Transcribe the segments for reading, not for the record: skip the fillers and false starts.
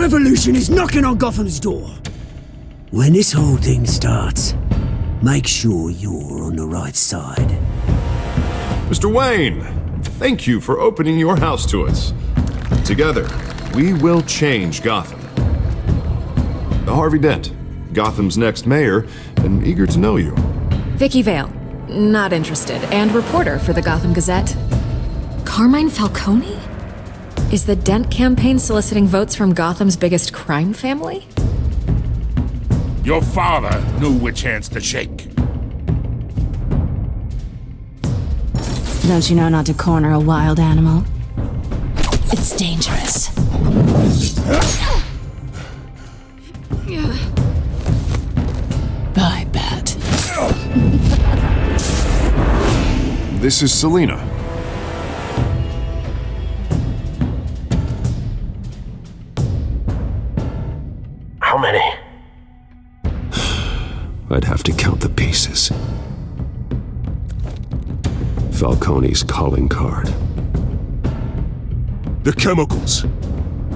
revolution is knocking on Gotham's door. When this whole thing starts, make sure you're on the right side. Mr. Wayne, thank you for opening your house to us. Together, we will change Gotham. Harvey Dent, Gotham's next mayor, and eager to know you. Vicky Vale, not interested, and reporter for the Gotham Gazette. Carmine Falcone? Is the Dent campaign soliciting votes from Gotham's biggest crime family? Your father knew which hands to shake. Don't you know not to corner a wild animal? It's dangerous. Bye, Bat. This is Selina. How many? I'd have to count the pieces. Falcone's calling card. The chemicals.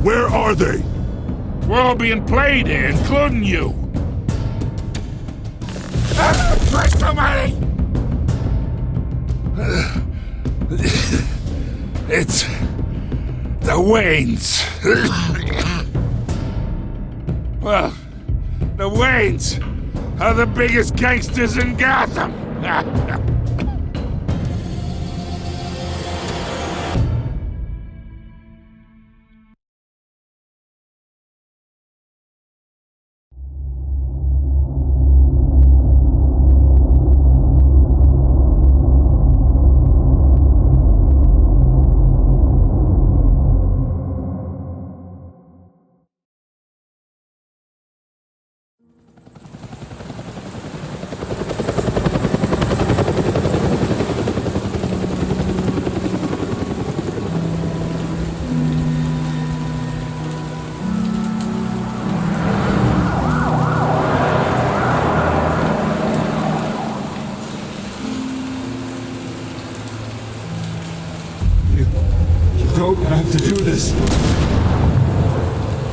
Where are they? We're all being played here, including you. There's too many! It's the Waynes. Well, the Waynes are the biggest gangsters in Gotham. Don't have to do this.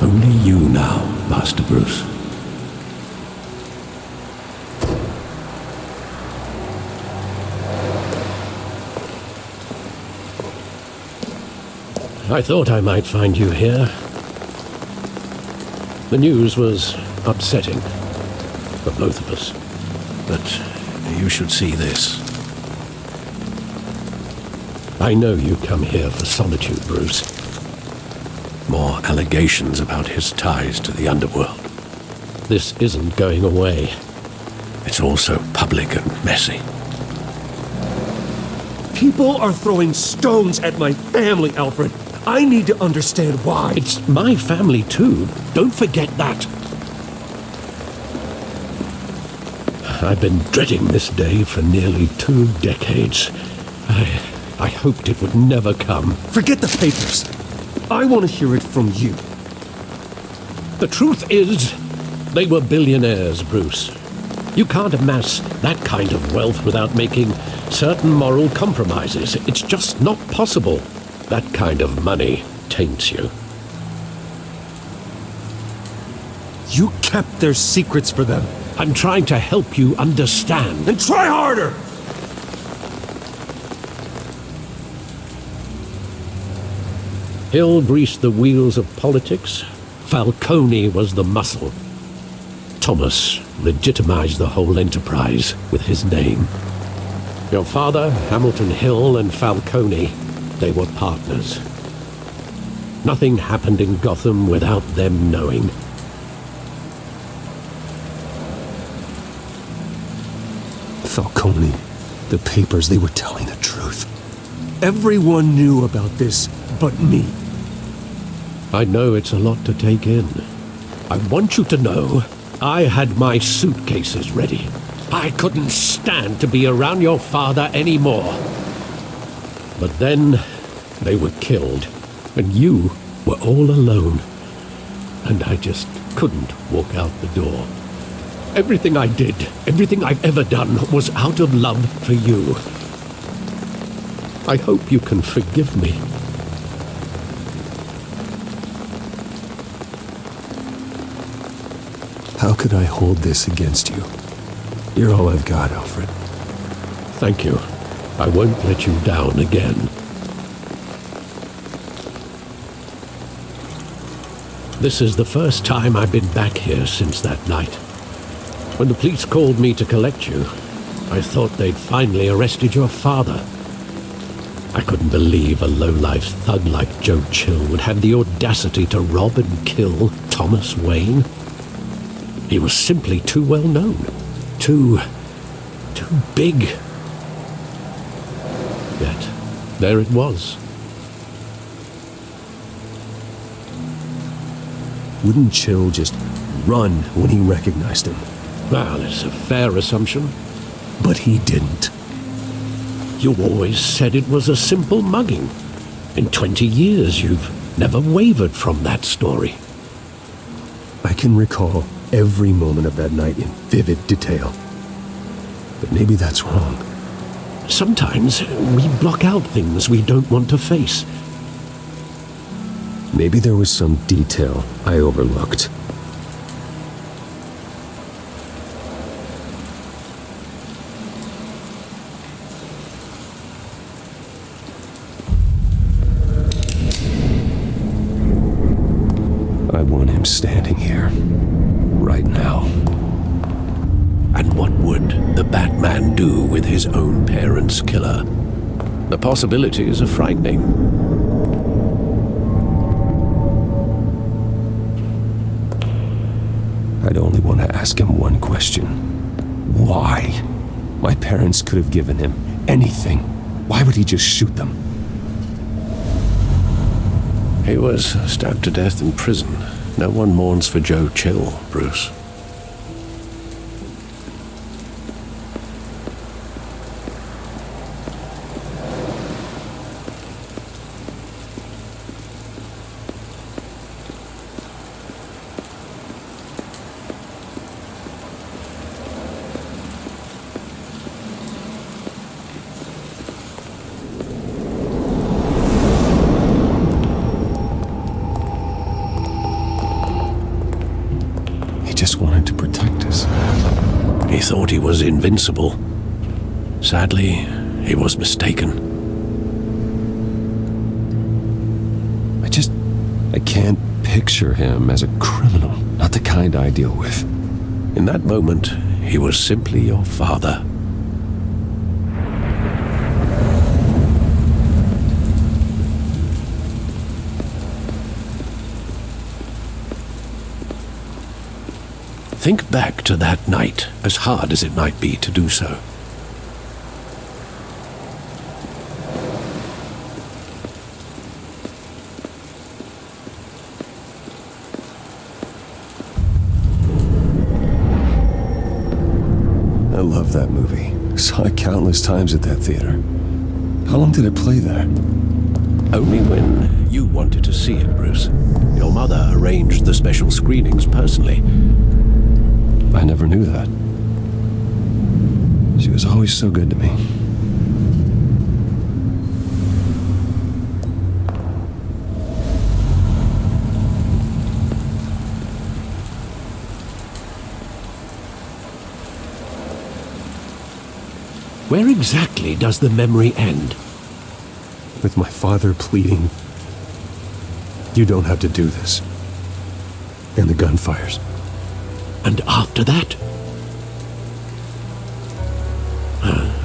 Only you now, Master Bruce. I thought I might find you here. The news was upsetting for both of us. But you should see this. I know you come here for solitude, Bruce. More allegations about his ties to the underworld. This isn't going away. It's also public and messy. People are throwing stones at my family, Alfred. I need to understand why. It's my family, too. Don't forget that. I've been dreading this day for nearly 2 decades. I hoped it would never come. Forget the papers. I want to hear it from you. The truth is, they were billionaires, Bruce. You can't amass that kind of wealth without making certain moral compromises. It's just not possible. That kind of money taints you. You kept their secrets for them. I'm trying to help you understand. Then try harder! Hill greased the wheels of politics. Falcone was the muscle. Thomas legitimized the whole enterprise with his name. Your father, Hamilton Hill, and Falcone, they were partners. Nothing happened in Gotham without them knowing. Falcone, the papers, they were telling the truth. Everyone knew about this but me. I know it's a lot to take in. I want you to know I had my suitcases ready. I couldn't stand to be around your father anymore. But then they were killed, and you were all alone. And I just couldn't walk out the door. Everything I did, everything I've ever done, was out of love for you. I hope you can forgive me. How could I hold this against you? You're all I've got, Alfred. Thank you. I won't let you down again. This is the first time I've been back here since that night. When the police called me to collect you, I thought they'd finally arrested your father. I couldn't believe a low-life thug like Joe Chill would have the audacity to rob and kill Thomas Wayne. He was simply too well known. Too big. Yet, there it was. Wouldn't Chill just run when he recognized him? Well, it's a fair assumption. But he didn't. You always said it was a simple mugging. In 20 years, you've never wavered from that story. I can recall every moment of that night in vivid detail. But maybe that's wrong. Sometimes we block out things we don't want to face. Maybe there was some detail I overlooked. I want him standing here, right now. And what would the Batman do with his own parents' killer? The possibilities are frightening. I'd only want to ask him one question. Why? My parents could have given him anything. Why would he just shoot them? He was stabbed to death in prison. No one mourns for Joe Chill, Bruce. Just wanted to protect us. He thought he was invincible. Sadly, he was mistaken. I can't picture him as a criminal, not the kind I deal with. In that moment, he was simply your father. Think back to that night, as hard as it might be to do so. I love that movie. Saw it countless times at that theater. How long did it play there? Only when you wanted to see it, Bruce. Your mother arranged the special screenings personally. I never knew that. She was always so good to me. Where exactly does the memory end? With my father pleading, "You don't have to do this." And the gunfires. And after that?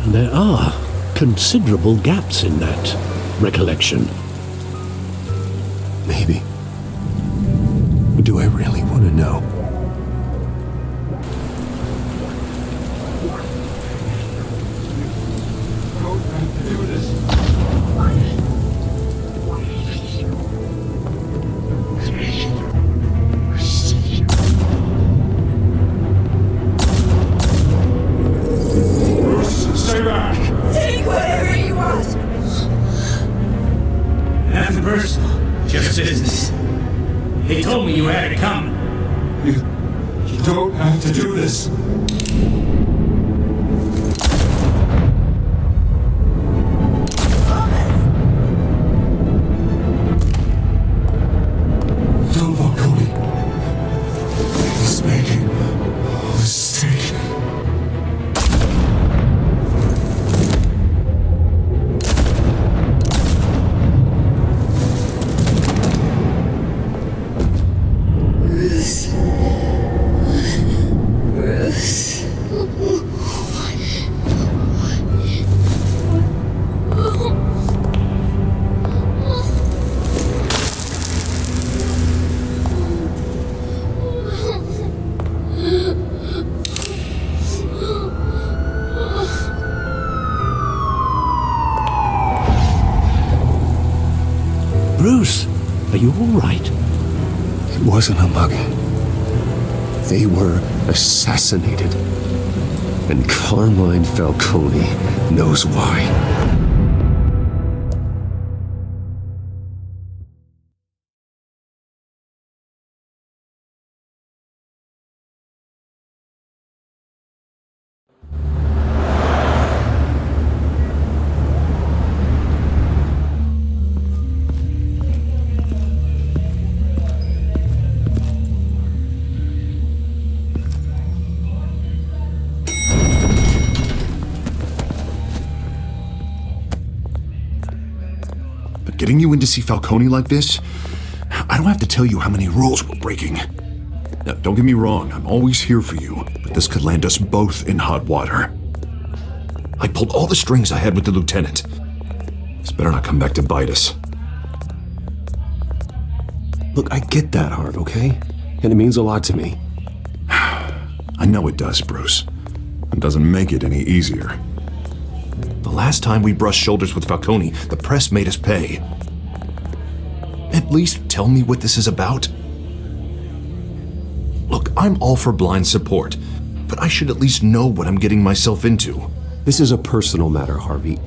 There are considerable gaps in that recollection. Maybe. But do I really want to know? Just business. He told me you had it coming. You don't have to do this. Don't Falcone. He's making Bruce, are you all right? It wasn't a mugging. They were assassinated. And Carmine Falcone knows why. Getting you in to see Falcone like this? I don't have to tell you how many rules we're breaking. Now, don't get me wrong, I'm always here for you, but this could land us both in hot water. I pulled all the strings I had with the lieutenant. This better not come back to bite us. Look, I get that, Harv, okay? And it means a lot to me. I know it does, Bruce. It doesn't make it any easier. The last time we brushed shoulders with Falcone, the press made us pay. At least tell me what this is about. Look, I'm all for blind support, but I should at least know what I'm getting myself into. This is a personal matter, Harvey.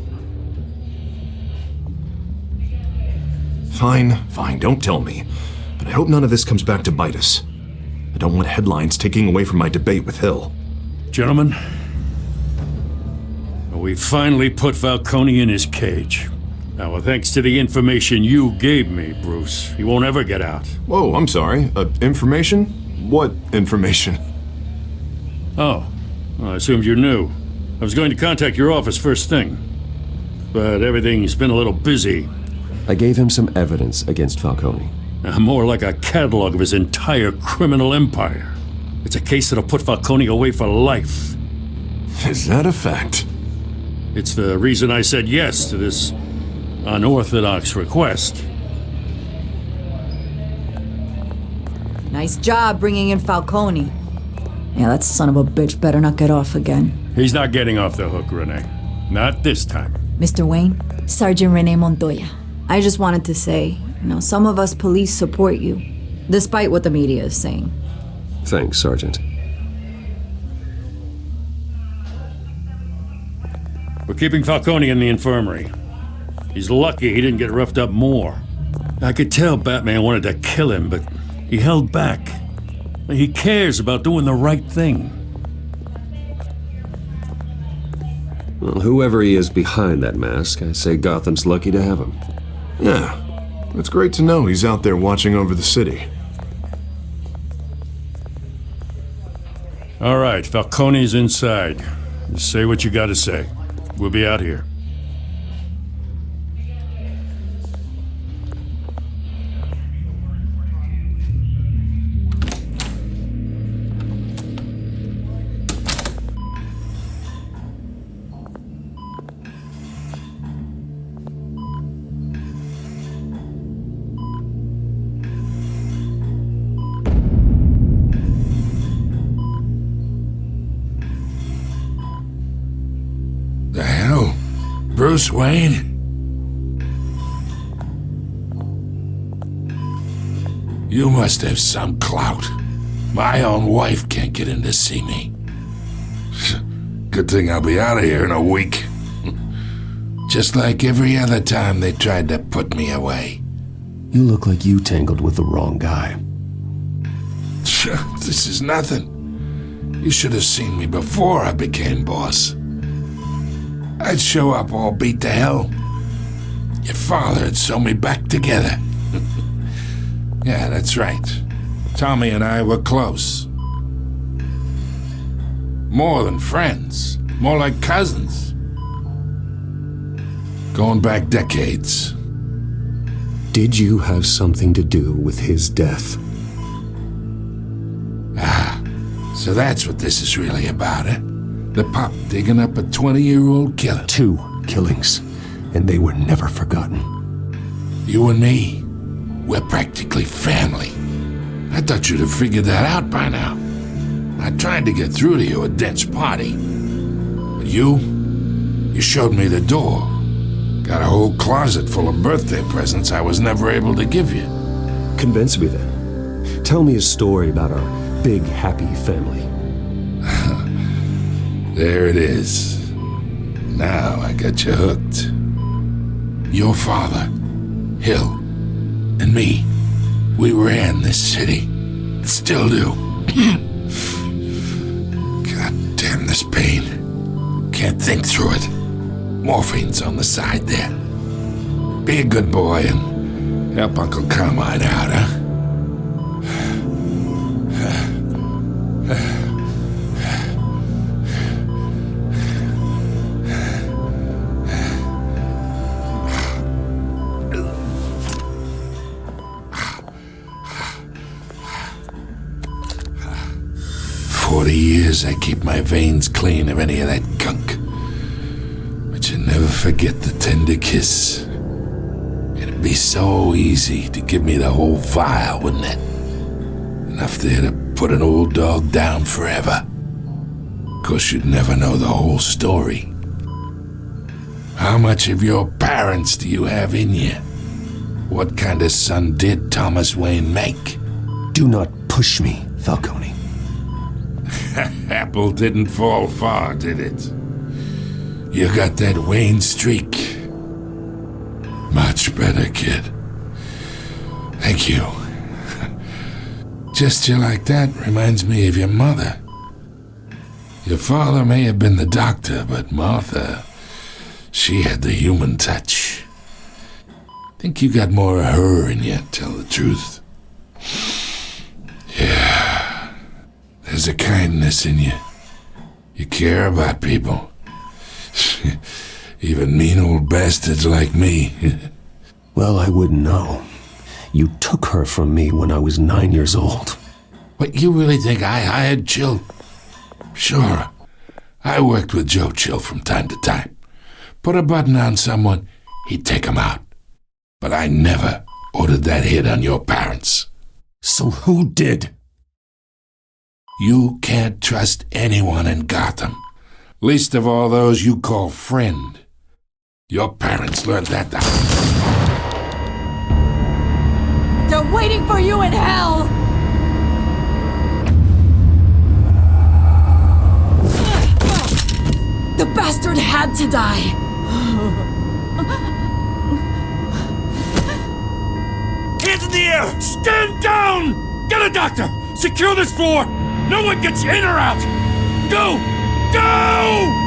Fine, don't tell me. But I hope none of this comes back to bite us. I don't want headlines taking away from my debate with Hill. Gentlemen, we finally put Falcone in his cage. Now, thanks to the information you gave me, Bruce, he won't ever get out. Whoa, I'm sorry. Information? What information? Oh, well, I assumed you knew. I was going to contact your office first thing, but everything's been a little busy. I gave him some evidence against Falcone. More like a catalog of his entire criminal empire. It's a case that'll put Falcone away for life. Is that a fact? It's the reason I said yes to this unorthodox request. Nice job bringing in Falcone. Yeah, that son of a bitch better not get off again. He's not getting off the hook, Renee. Not this time. Mr. Wayne, Sergeant Renee Montoya. I just wanted to say, some of us police support you, despite what the media is saying. Thanks, Sergeant. We're keeping Falcone in the infirmary. He's lucky he didn't get roughed up more. I could tell Batman wanted to kill him, but he held back. He cares about doing the right thing. Well, whoever he is behind that mask, I say Gotham's lucky to have him. Yeah, it's great to know he's out there watching over the city. All right, Falcone's inside. Just say what you gotta say. We'll be out here. The hell? Bruce Wayne? You must have some clout. My own wife can't get in to see me. Good thing I'll be out of here in a week. Just like every other time they tried to put me away. You look like you tangled with the wrong guy. This is nothing. You should have seen me before I became boss. I'd show up all beat to hell. Your father'd sew me back together. Yeah, that's right. Tommy and I were close. More than friends. More like cousins. Going back decades. Did you have something to do with his death? Ah, so that's what this is really about, eh? The pup digging up a 20-year-old killer. 2 killings, and they were never forgotten. You and me, we're practically family. I thought you'd have figured that out by now. I tried to get through to you at Dent's party. But you showed me the door. Got a whole closet full of birthday presents I was never able to give you. Convince me then. Tell me a story about our big, happy family. There it is. Now I got you hooked. Your father, Hill, and me, we ran this city. Still do. God damn this pain. Can't think through it. Morphine's on the side there. Be a good boy and help Uncle Carmine out, huh? 40 years I keep my veins clean of any of that gunk. But you never forget the tender kiss. It'd be so easy to give me the whole vial, wouldn't it? Enough there to put an old dog down forever. Of course, you'd never know the whole story. How much of your parents do you have in you? What kind of son did Thomas Wayne make? Do not push me, Falcone. Apple didn't fall far, did it? You got that Wayne streak. Much better, kid. Thank you. Gesture like that reminds me of your mother. Your father may have been the doctor, but Martha, she had the human touch. Think you got more of her in you, tell the truth. Yeah. There's a kindness in you. You care about people. Even mean old bastards like me. Well, I wouldn't know. You took her from me when I was 9 years old. What, you really think I hired Chill? Sure. I worked with Joe Chill from time to time. Put a button on someone, he'd take him out. But I never ordered that hit on your parents. So who did? You can't trust anyone in Gotham. Least of all those you call friend. Your parents learned that. They're waiting for you in hell! The bastard had to die! Hands in the air! Stand down! Get a doctor! Secure this floor! No one gets in or out! Go! Go!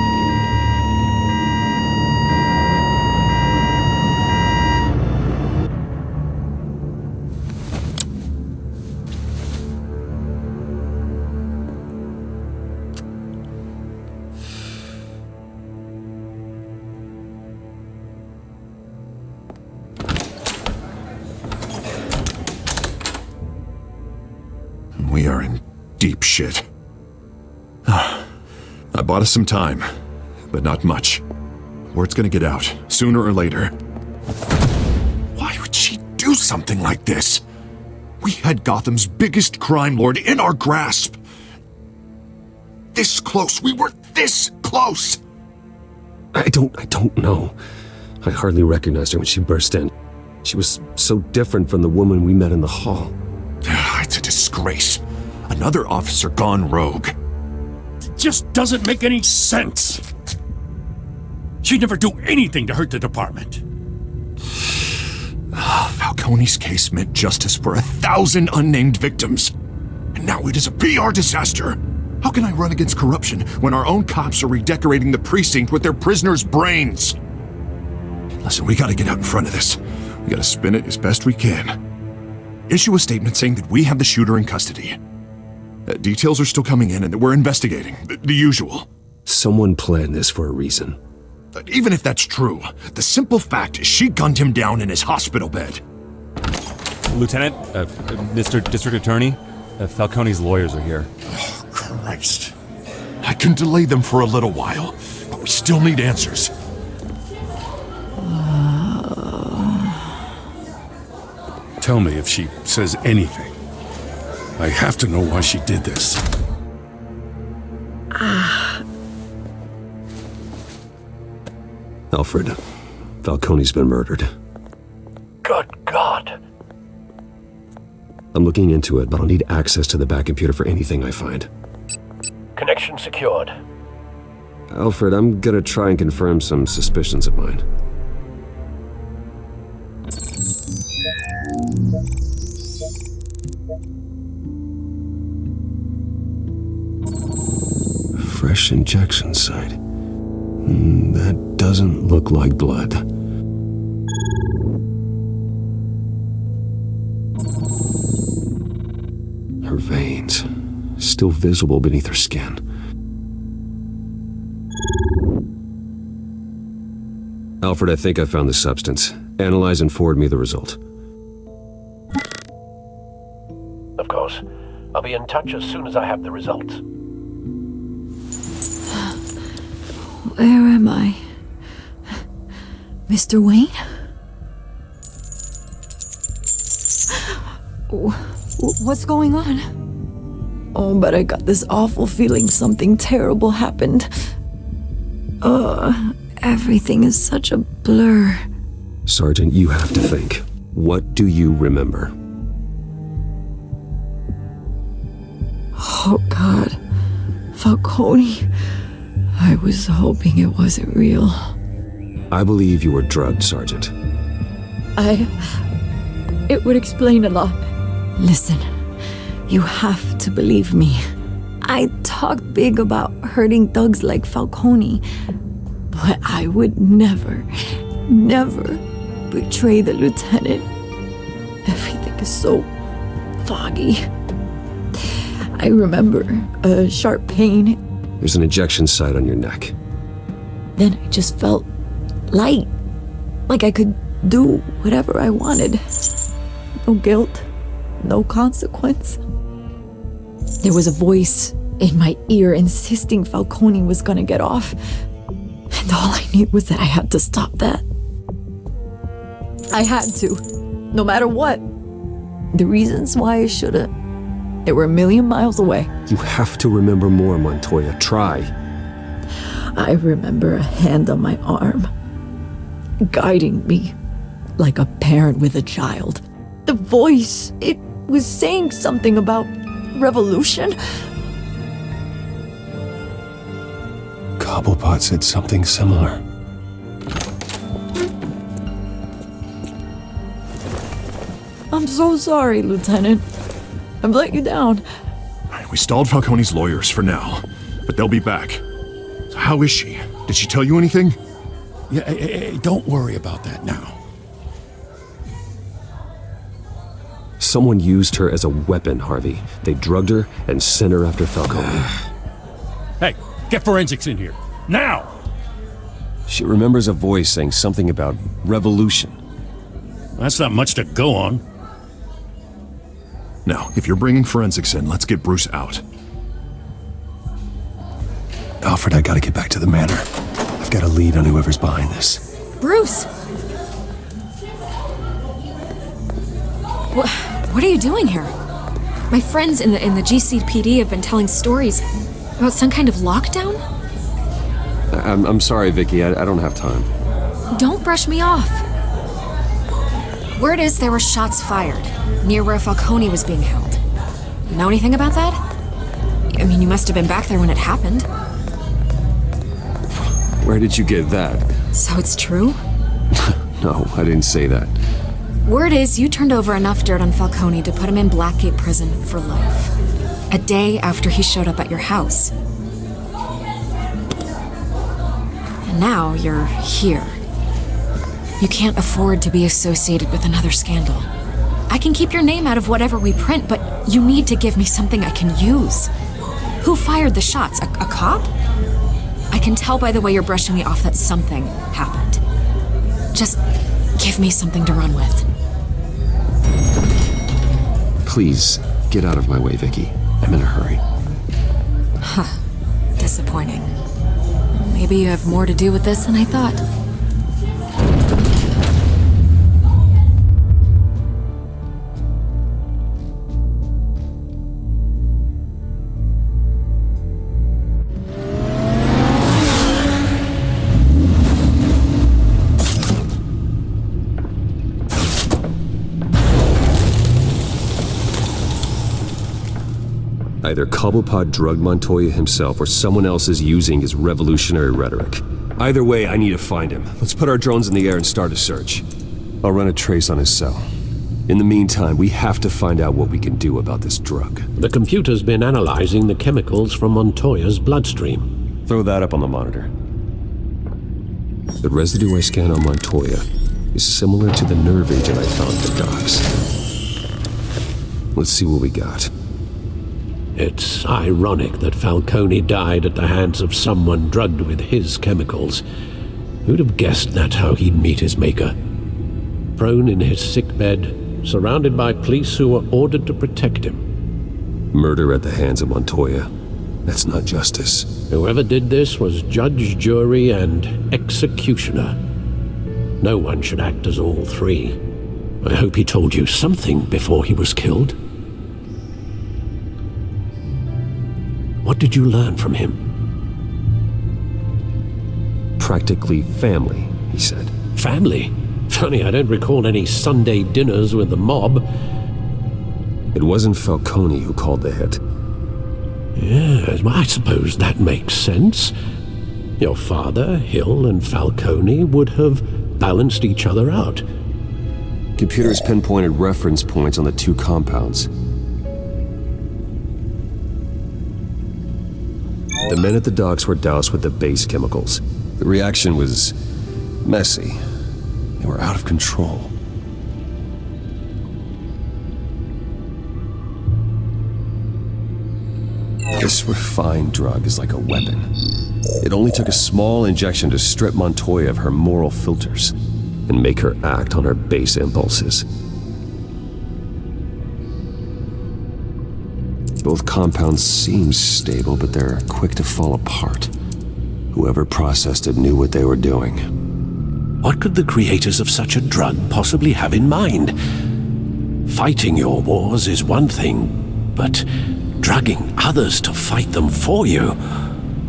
We are in deep shit. I bought us some time, but not much. Word's gonna get out, sooner or later. Why would she do something like this? We had Gotham's biggest crime lord in our grasp. This close, we were this close! I don't know. I hardly recognized her when she burst in. She was so different from the woman we met in the hall. It's a disgrace. Another officer gone rogue. It just doesn't make any sense. She'd never do anything to hurt the department. Falcone's case meant justice for 1,000 unnamed victims. And now it is a PR disaster. How can I run against corruption when our own cops are redecorating the precinct with their prisoners' brains? Listen, we gotta get out in front of this. We gotta spin it as best we can. Issue a statement saying that we have the shooter in custody. Details are still coming in and that we're investigating. The usual. Someone planned this for a reason. Even if that's true, the simple fact is she gunned him down in his hospital bed. Lieutenant, Mr. District Attorney, Falcone's lawyers are here. Oh, Christ. I can delay them for a little while, but we still need answers. Tell me if she says anything. I have to know why she did this. Alfred, Falcone's been murdered. Good God. I'm looking into it, but I'll need access to the back computer for anything I find. Connection secured. Alfred, I'm gonna try and confirm some suspicions of mine. Fresh injection site. That doesn't look like blood. Her veins, still visible beneath her skin. Alfred, I think I found the substance. Analyze and forward me the result. Of course. I'll be in touch as soon as I have the results. Where am I? Mr. Wayne? What's going on? Oh, but I got this awful feeling something terrible happened. Everything is such a blur. Sergeant, you have to think. What do you remember? Oh, God. Falcone. I was hoping it wasn't real. I believe you were drugged, Sergeant. It would explain a lot. Listen, you have to believe me. I talk big about hurting thugs like Falcone, but I would never betray the lieutenant. Everything is so foggy. I remember a sharp pain. There's an injection site on your neck. Then I just felt light, like I could do whatever I wanted. No guilt, no consequence. There was a voice in my ear insisting Falcone was gonna get off. And all I knew was that I had to stop that. I had to, no matter what. The reasons why I shouldn't, they were a million miles away. You have to remember more, Montoya. Try. I remember a hand on my arm, guiding me like a parent with a child. The voice, it was saying something about revolution. Cobblepot said something similar. I'm so sorry, Lieutenant. I've let you down. We stalled Falcone's lawyers for now, but they'll be back. So how is she? Did she tell you anything? Yeah, don't worry about that now. Someone used her as a weapon, Harvey. They drugged her and sent her after Falcone. Hey, get forensics in here. Now! She remembers a voice saying something about revolution. That's not much to go on. Now, if you're bringing forensics in, let's get Bruce out. Alfred, I gotta get back to the manor. I've got a lead on whoever's behind this. Bruce! What are you doing here? My friends in the GCPD have been telling stories about some kind of lockdown? I'm sorry, Vicky. I don't have time. Don't brush me off. Word is there were shots fired near where Falcone was being held. Know anything about that? I mean, you must have been back there when it happened. Where did you get that? So it's true? No, I didn't say that. Word is you turned over enough dirt on Falcone to put him in Blackgate Prison for life. A day after he showed up at your house. And now you're here. You can't afford to be associated with another scandal. I can keep your name out of whatever we print, but you need to give me something I can use. Who fired the shots? A cop? I can tell by the way you're brushing me off that something happened. Just give me something to run with. Please, get out of my way, Vicky. I'm in a hurry. Huh. Disappointing. Maybe you have more to do with this than I thought. Either Cobblepot drugged Montoya himself or someone else is using his revolutionary rhetoric. Either way, I need to find him. Let's put our drones in the air and start a search. I'll run a trace on his cell. In the meantime, we have to find out what we can do about this drug. The computer's been analyzing the chemicals from Montoya's bloodstream. Throw that up on the monitor. The residue I scanned on Montoya is similar to the nerve agent I found at the docks. Let's see what we got. It's ironic that Falcone died at the hands of someone drugged with his chemicals. Who'd have guessed that's how he'd meet his maker? Prone in his sickbed, surrounded by police who were ordered to protect him. Murder at the hands of Montoya. That's not justice. Whoever did this was judge, jury, and executioner. No one should act as all three. I hope he told you something before he was killed. What did you learn from him? Practically family, he said. Family? Funny, I don't recall any Sunday dinners with the mob. It wasn't Falcone who called the hit. Yes, well, I suppose that makes sense. Your father, Hill, and Falcone would have balanced each other out. Computers pinpointed reference points on the two compounds. The men at the docks were doused with the base chemicals. The reaction was messy. They were out of control. This refined drug is like a weapon. It only took a small injection to strip Montoya of her moral filters and make her act on her base impulses. Both compounds seem stable, but they're quick to fall apart. Whoever processed it knew what they were doing. What could the creators of such a drug possibly have in mind? Fighting your wars is one thing, but drugging others to fight them for you?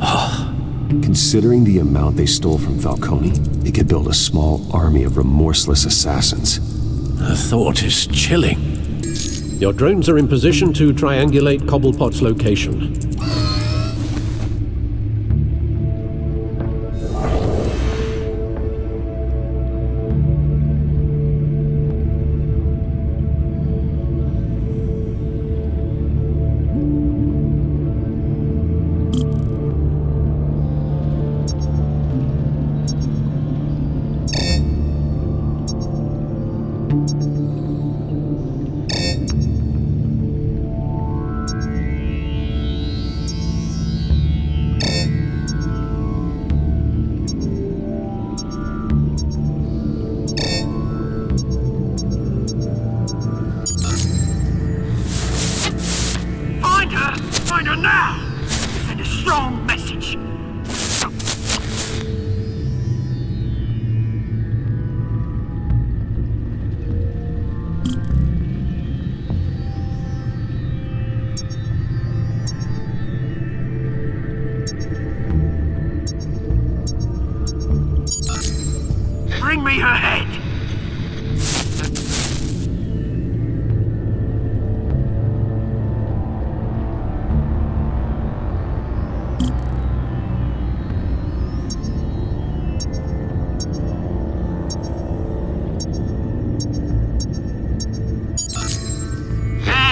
Oh. Considering the amount they stole from Falcone, they could build a small army of remorseless assassins. The thought is chilling. Your drones are in position to triangulate Cobblepot's location. Bring me her head!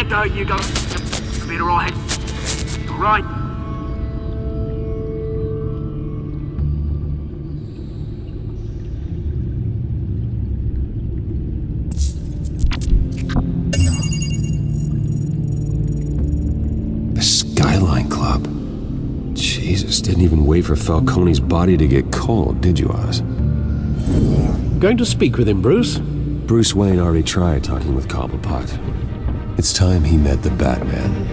There you go. Be alright. Alright. The Skyline Club. Jesus, didn't even wait for Falcone's body to get cold, did you, Oz? Going to speak with him, Bruce? Bruce Wayne already tried talking with Cobblepot. It's time he met the Batman.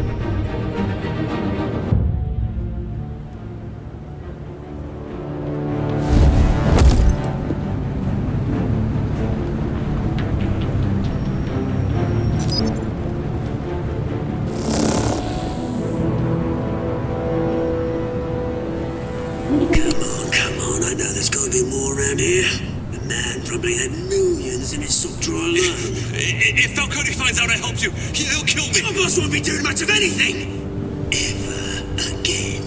Come on, I know there's gotta be more around here. The man probably had millions in his sock drawer alone. If Falcone finds out I helped you, he'll kill me. My boss won't be doing much of anything. ever again.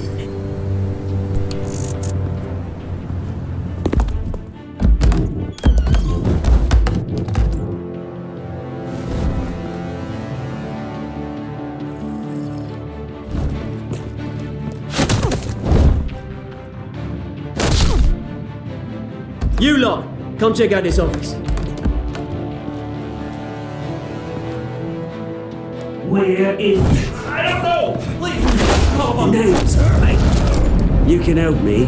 You lot, come check out this office. Where is... I don't know! Please! Come on! Names, mate. You can help me.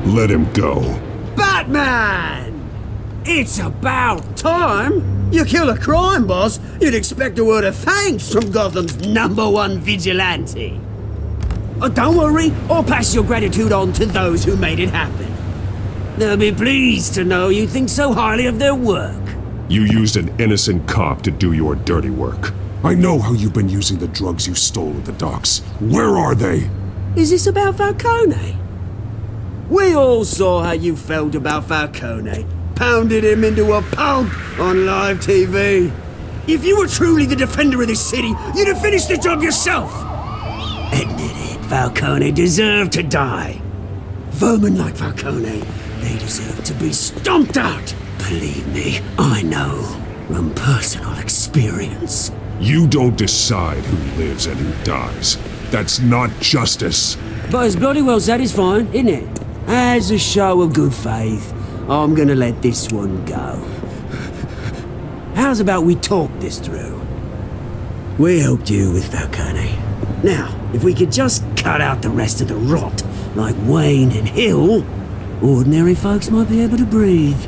Let him go. Batman! It's about time! You kill a crime boss, you'd expect a word of thanks from Gotham's #1 vigilante. Oh, don't worry, I'll pass your gratitude on to those who made it happen. They'll be pleased to know you think so highly of their work. You used an innocent cop to do your dirty work. I know how you've been using the drugs you stole at the docks. Where are they? Is this about Falcone? We all saw how you felt about Falcone. Pounded him into a pulp on live TV. If you were truly the defender of this city, you'd have finished the job yourself. Admit it, Falcone deserved to die. Vermin like Falcone, they deserve to be stomped out. Believe me, I know from personal experience. You don't decide who lives and who dies. That's not justice. But it's bloody well satisfying, isn't it? As a show of good faith, I'm gonna let this one go. How's about we talk this through? We helped you with Falcone. Now, if we could just cut out the rest of the rot, like Wayne and Hill, ordinary folks might be able to breathe.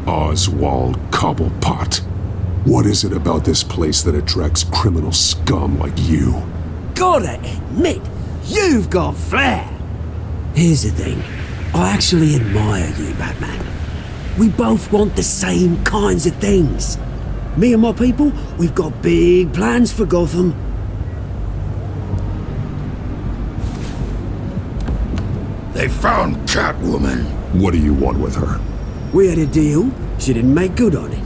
Oswald Cobblepot. What is it about this place that attracts criminal scum like you? Gotta admit, you've got flair. Here's the thing. I actually admire you, Batman. We both want the same kinds of things. Me and my people, we've got big plans for Gotham. They found Catwoman. What do you want with her? We had a deal. She didn't make good on it.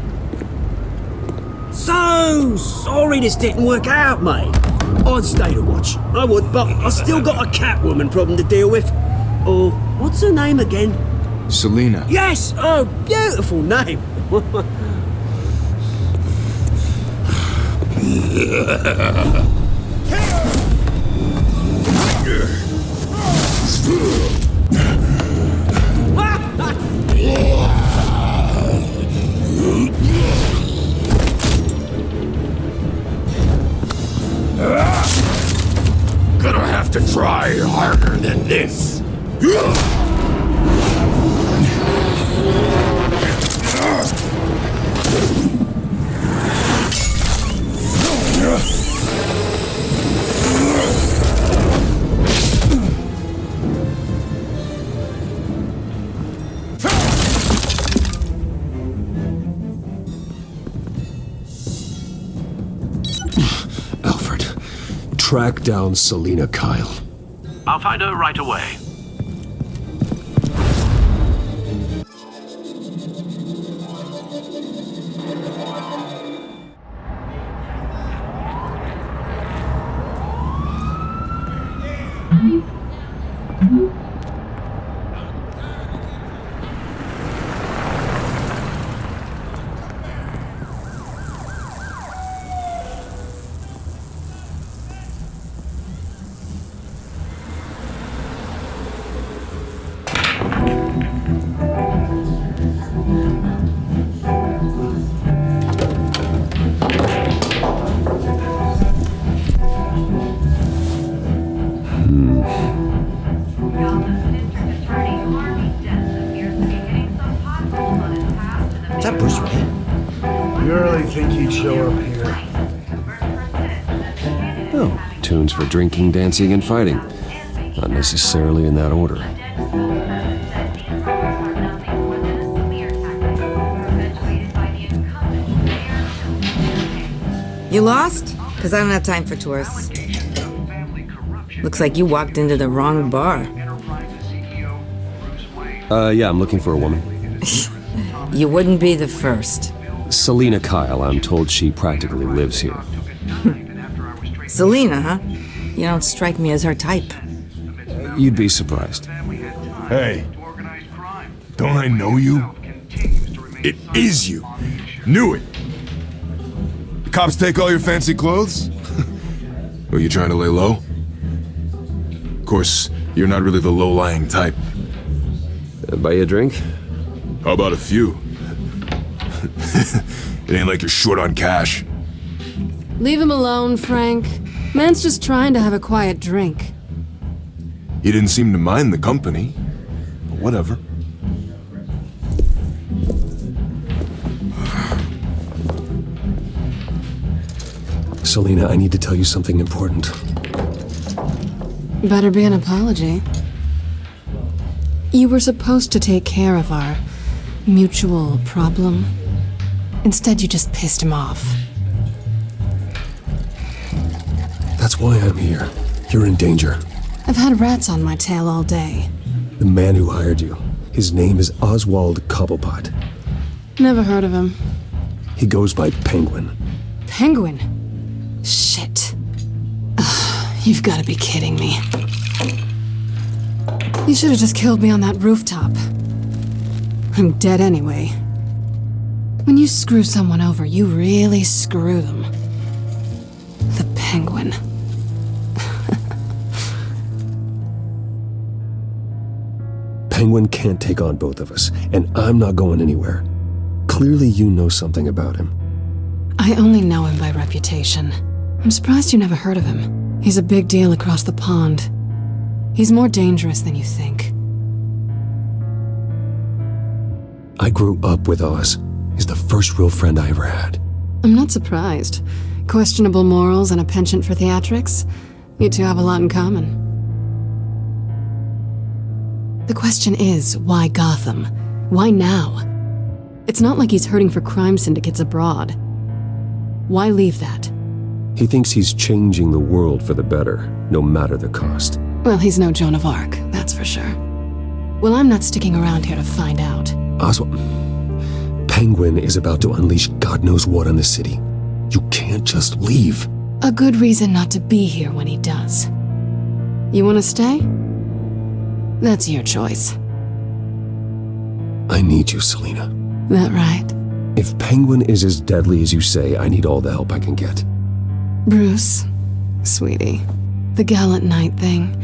So sorry this didn't work out, mate. I'd stay to watch. I would, but I still got a Catwoman problem to deal with. Or, what's her name again? Selina. Yes! Oh, beautiful name. Gonna have to try harder than this. Alfred, track down Selina Kyle. I'll find her right away. Is that Bruce Wayne? You really think he'd show up here? Oh, tunes for drinking, dancing, and fighting. Not necessarily in that order. You lost? Because I don't have time for tourists. Looks like you walked into the wrong bar. Yeah, I'm looking for a woman. You wouldn't be the first. Selina Kyle, I'm told she practically lives here. Selina, huh? You don't strike me as her type. You'd be surprised. Hey, don't I know you? It is you. Knew it. The cops take all your fancy clothes? Were you trying to lay low? Of course, you're not really the low-lying type. Buy you a drink? How about a few? It ain't like you're short on cash. Leave him alone, Frank. Man's just trying to have a quiet drink. He didn't seem to mind the company. But whatever. Selina, I need to tell you something important. Better be an apology. You were supposed to take care of our mutual problem. Instead, you just pissed him off. That's why I'm here. You're in danger. I've had rats on my tail all day. The man who hired you, his name is Oswald Cobblepot. Never heard of him. He goes by Penguin. Penguin? Shit. Ugh, you've got to be kidding me. You should have just killed me on that rooftop. I'm dead anyway. When you screw someone over, you really screw them. The Penguin. Penguin can't take on both of us, and I'm not going anywhere. Clearly you know something about him. I only know him by reputation. I'm surprised you never heard of him. He's a big deal across the pond. He's more dangerous than you think. I grew up with Oz. He's the first real friend I ever had. I'm not surprised. Questionable morals and a penchant for theatrics. You two have a lot in common. The question is, why Gotham? Why now? It's not like he's hurting for crime syndicates abroad. Why leave that? He thinks he's changing the world for the better, no matter the cost. Well, he's no Joan of Arc, that's for sure. Well, I'm not sticking around here to find out. Oswald, Penguin is about to unleash God knows what on the city. You can't just leave. A good reason not to be here when he does. You want to stay? That's your choice. I need you, Selina. That right? If Penguin is as deadly as you say, I need all the help I can get. Bruce, sweetie, the gallant knight thing,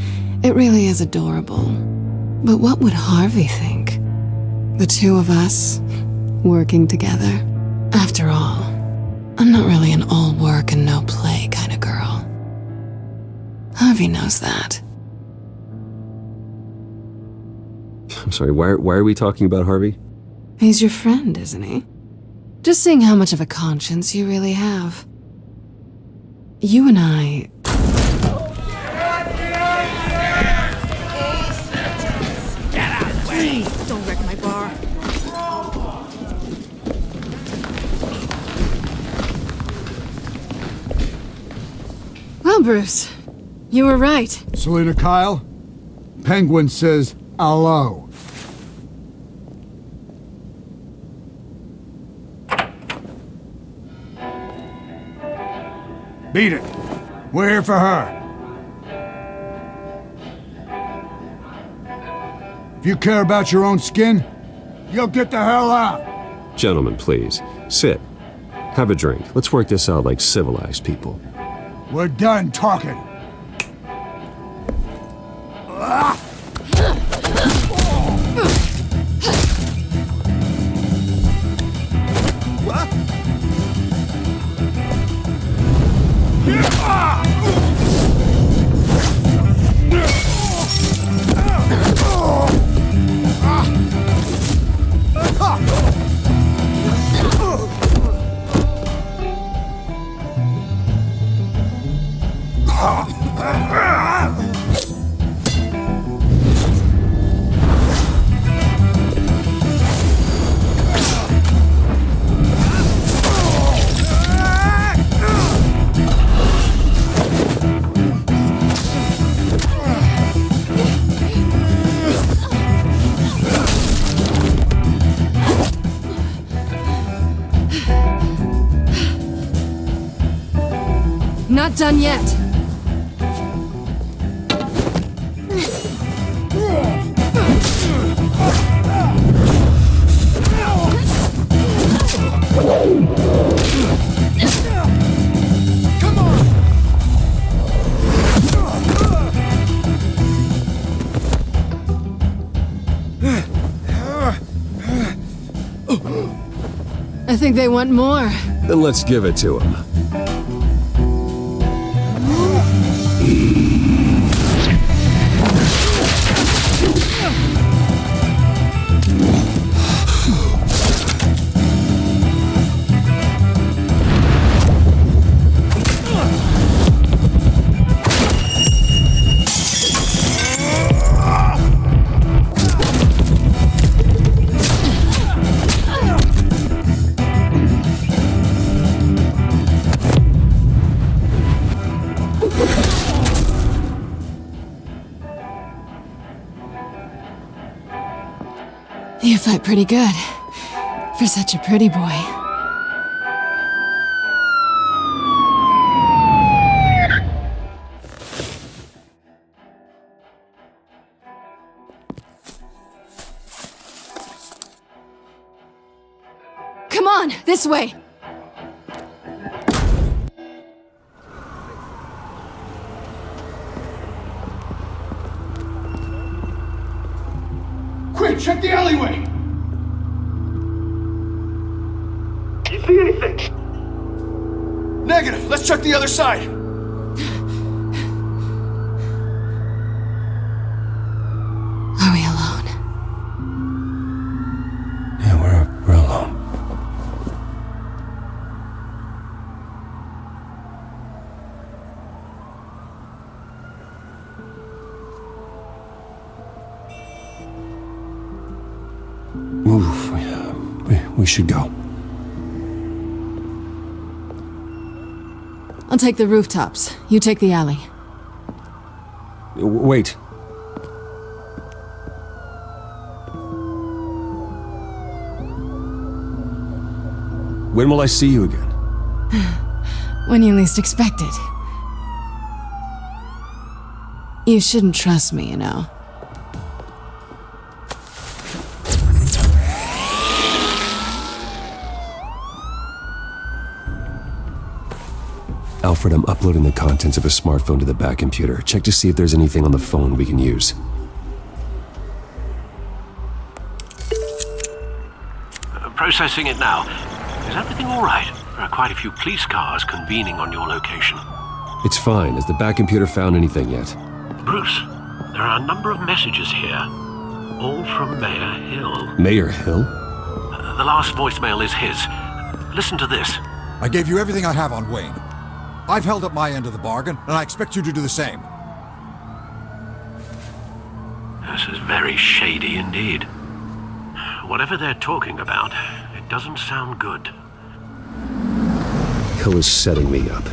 it really is adorable. But what would Harvey think? The two of us, working together. After all, I'm not really an all work and no play kind of girl. Harvey knows that. I'm sorry, why are we talking about Harvey? He's your friend, isn't he? Just seeing how much of a conscience you really have. You and I... Get out of the way! Please, don't wreck my bar. Well, Bruce, you were right. Selina Kyle, Penguin says hello. Beat it. We're here for her. If you care about your own skin, you'll get the hell out. Gentlemen, please, sit. Have a drink. Let's work this out like civilized people. We're done talking. not done yet. I think they want more. Then let's give it to him. You fight pretty good. For such a pretty boy. Come on, this way! Quick, check the alleyway! You see anything? Negative. Let's check the other side. Are we alone? Yeah, we're alone. We should go. I'll take the rooftops. You take the alley. Wait. When will I see you again? When you least expect it. You shouldn't trust me, you know. Alfred, I'm uploading the contents of a smartphone to the back computer. Check to see if there's anything on the phone we can use. Processing it now. Is everything all right? There are quite a few police cars convening on your location. It's fine. Has the back computer found anything yet? Bruce, there are a number of messages here. All from Mayor Hill. Mayor Hill? The last voicemail is his. Listen to this. I gave you everything I have on Wayne. I've held up my end of the bargain, and I expect you to do the same. This is very shady indeed. Whatever they're talking about, it doesn't sound good. Hill is setting me up.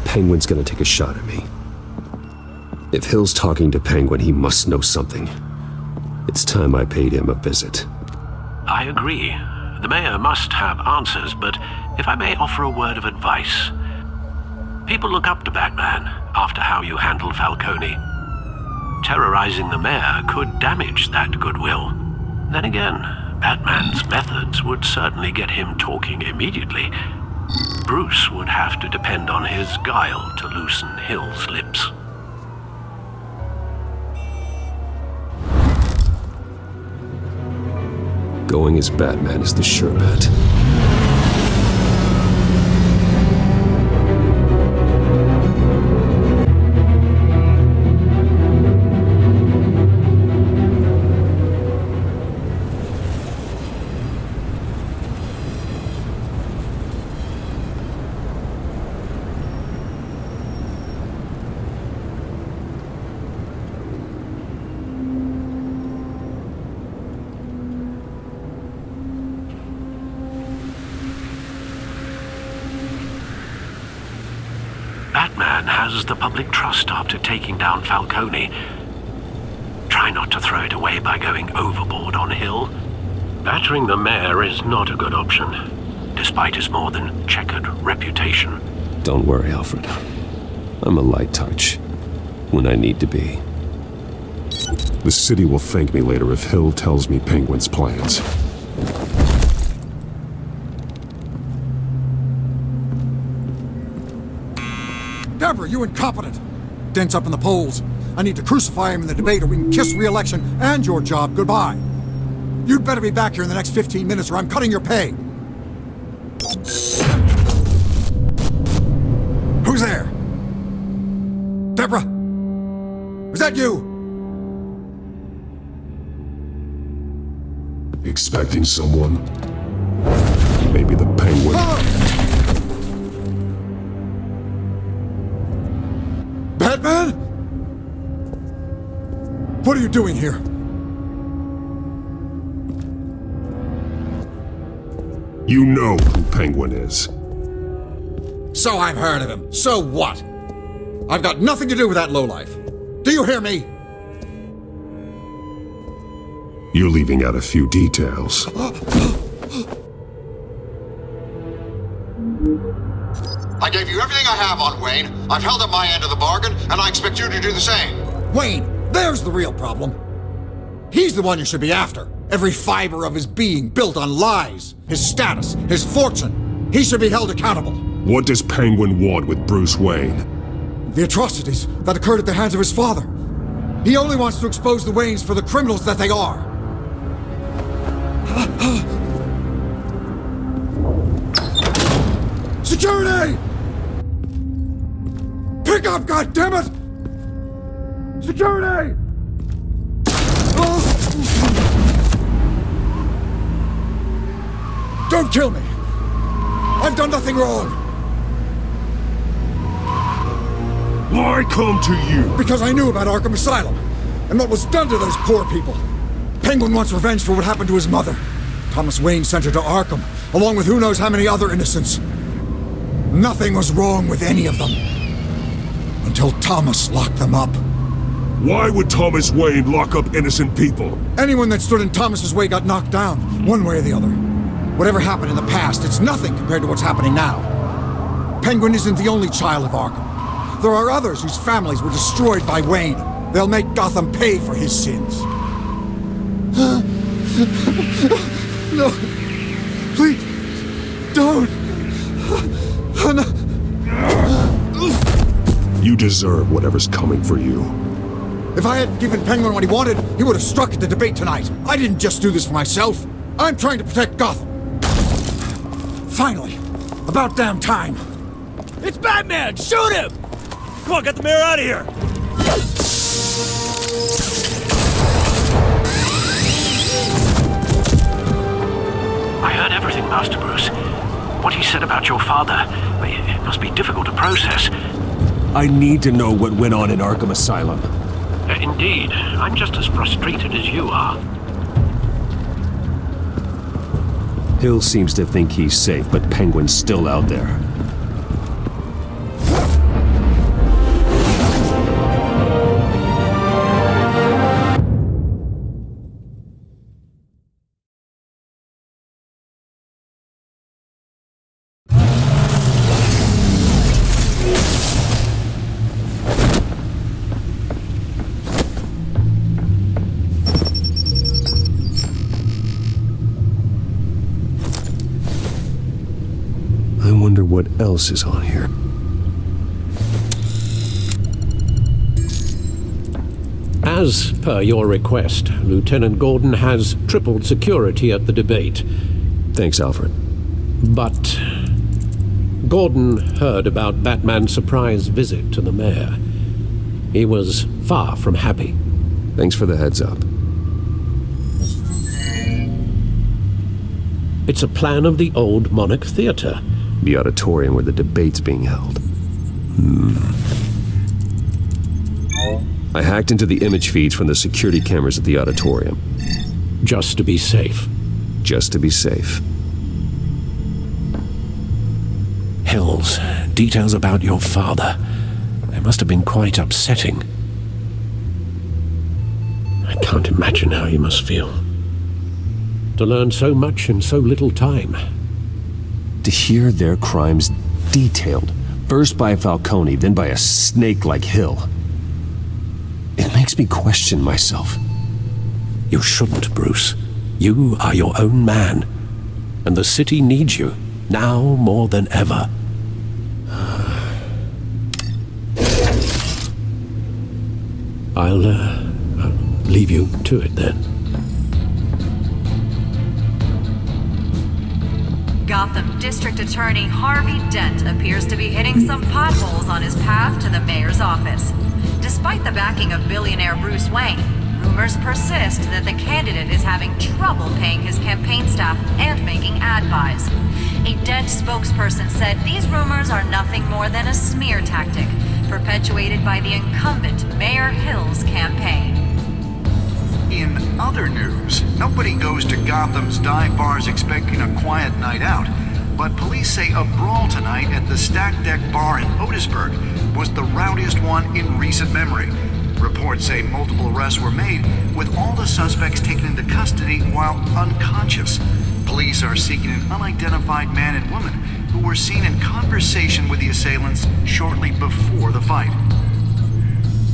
Penguin's gonna take a shot at me. If Hill's talking to Penguin, he must know something. It's time I paid him a visit. I agree. The mayor must have answers, but if I may offer a word of advice. People look up to Batman after how you handled Falcone. Terrorizing the mayor could damage that goodwill. Then again, Batman's methods would certainly get him talking immediately. Bruce would have to depend on his guile to loosen Hill's lips. Going as Batman is the sure bet. Batman has the public trust after taking down Falcone. Try not to throw it away by going overboard on Hill. Battering the mayor is not a good option, despite his more than checkered reputation. Don't worry, Alfred. I'm a light touch when I need to be. The city will thank me later if Hill tells me Penguin's plans. Deborah, you incompetent! Dent's up in the polls. I need to crucify him in the debate or we can kiss re-election and your job goodbye. You'd better be back here in the next 15 minutes or I'm cutting your pay. Who's there? Deborah? Is that you? Expecting someone? Maybe the Penguin. Batman? What are you doing here? You know who Penguin is. So I've heard of him. So what? I've got nothing to do with that lowlife. Do you hear me? You're leaving out a few details. I gave you everything I have on Wayne. I've held up my end of the bargain, and I expect you to do the same. Wayne, there's the real problem. He's the one you should be after. Every fiber of his being built on lies, his status, his fortune. He should be held accountable. What does Penguin want with Bruce Wayne? The atrocities that occurred at the hands of his father. He only wants to expose the Waynes for the criminals that they are. Security! Pick up, goddammit! Security! Don't kill me! I've done nothing wrong! Why come to you? Because I knew about Arkham Asylum, and what was done to those poor people. Penguin wants revenge for what happened to his mother. Thomas Wayne sent her to Arkham, along with who knows how many other innocents. Nothing was wrong with any of them. Until Thomas locked them up. Why would Thomas Wayne lock up innocent people? Anyone that stood in Thomas's way got knocked down, one way or the other. Whatever happened in the past, it's nothing compared to what's happening now. Penguin isn't the only child of Arkham. There are others whose families were destroyed by Wayne. They'll make Gotham pay for his sins. No. Please. Don't. You deserve whatever's coming for you. If I hadn't given Penguin what he wanted, he would have struck at the debate tonight. I didn't just do this for myself. I'm trying to protect Gotham. Finally. About damn time. It's Batman! Shoot him! Come on, get the mayor out of here! I heard everything, Master Bruce. What he said about your father, it must be difficult to process. I need to know what went on in Arkham Asylum. Indeed. I'm just as frustrated as you are. Hill seems to think he's safe, but Penguin's still out there. What else is on here? As per your request, Lieutenant Gordon has tripled security at the debate. Thanks, Alfred. But Gordon heard about Batman's surprise visit to the mayor. He was far from happy. Thanks for the heads up. It's a plan of the old Monarch Theatre. The auditorium where the debate's being held. I hacked into the image feeds from the security cameras at the auditorium. Just to be safe. Just to be safe. Hills, details about your father. They must have been quite upsetting. I can't imagine how you must feel. To learn so much in so little time. To hear their crimes detailed, First by Falcone, then by a snake like Hill. It makes me question myself. You shouldn't, Bruce. You are your own man. And the city needs you, now more than ever. I'll leave you to it then. Gotham District Attorney Harvey Dent appears to be hitting some potholes on his path to the mayor's office. Despite the backing of billionaire Bruce Wayne, rumors persist that the candidate is having trouble paying his campaign staff and making ad buys. A Dent spokesperson said these rumors are nothing more than a smear tactic, perpetuated by the incumbent Mayor Hill's campaign. In other news, nobody goes to Gotham's dive bars expecting a quiet night out, but police say a brawl tonight at the Stack Deck Bar in Otisburg was the rowdiest one in recent memory. Reports say multiple arrests were made, with all the suspects taken into custody while unconscious. Police are seeking an unidentified man and woman who were seen in conversation with the assailants shortly before the fight.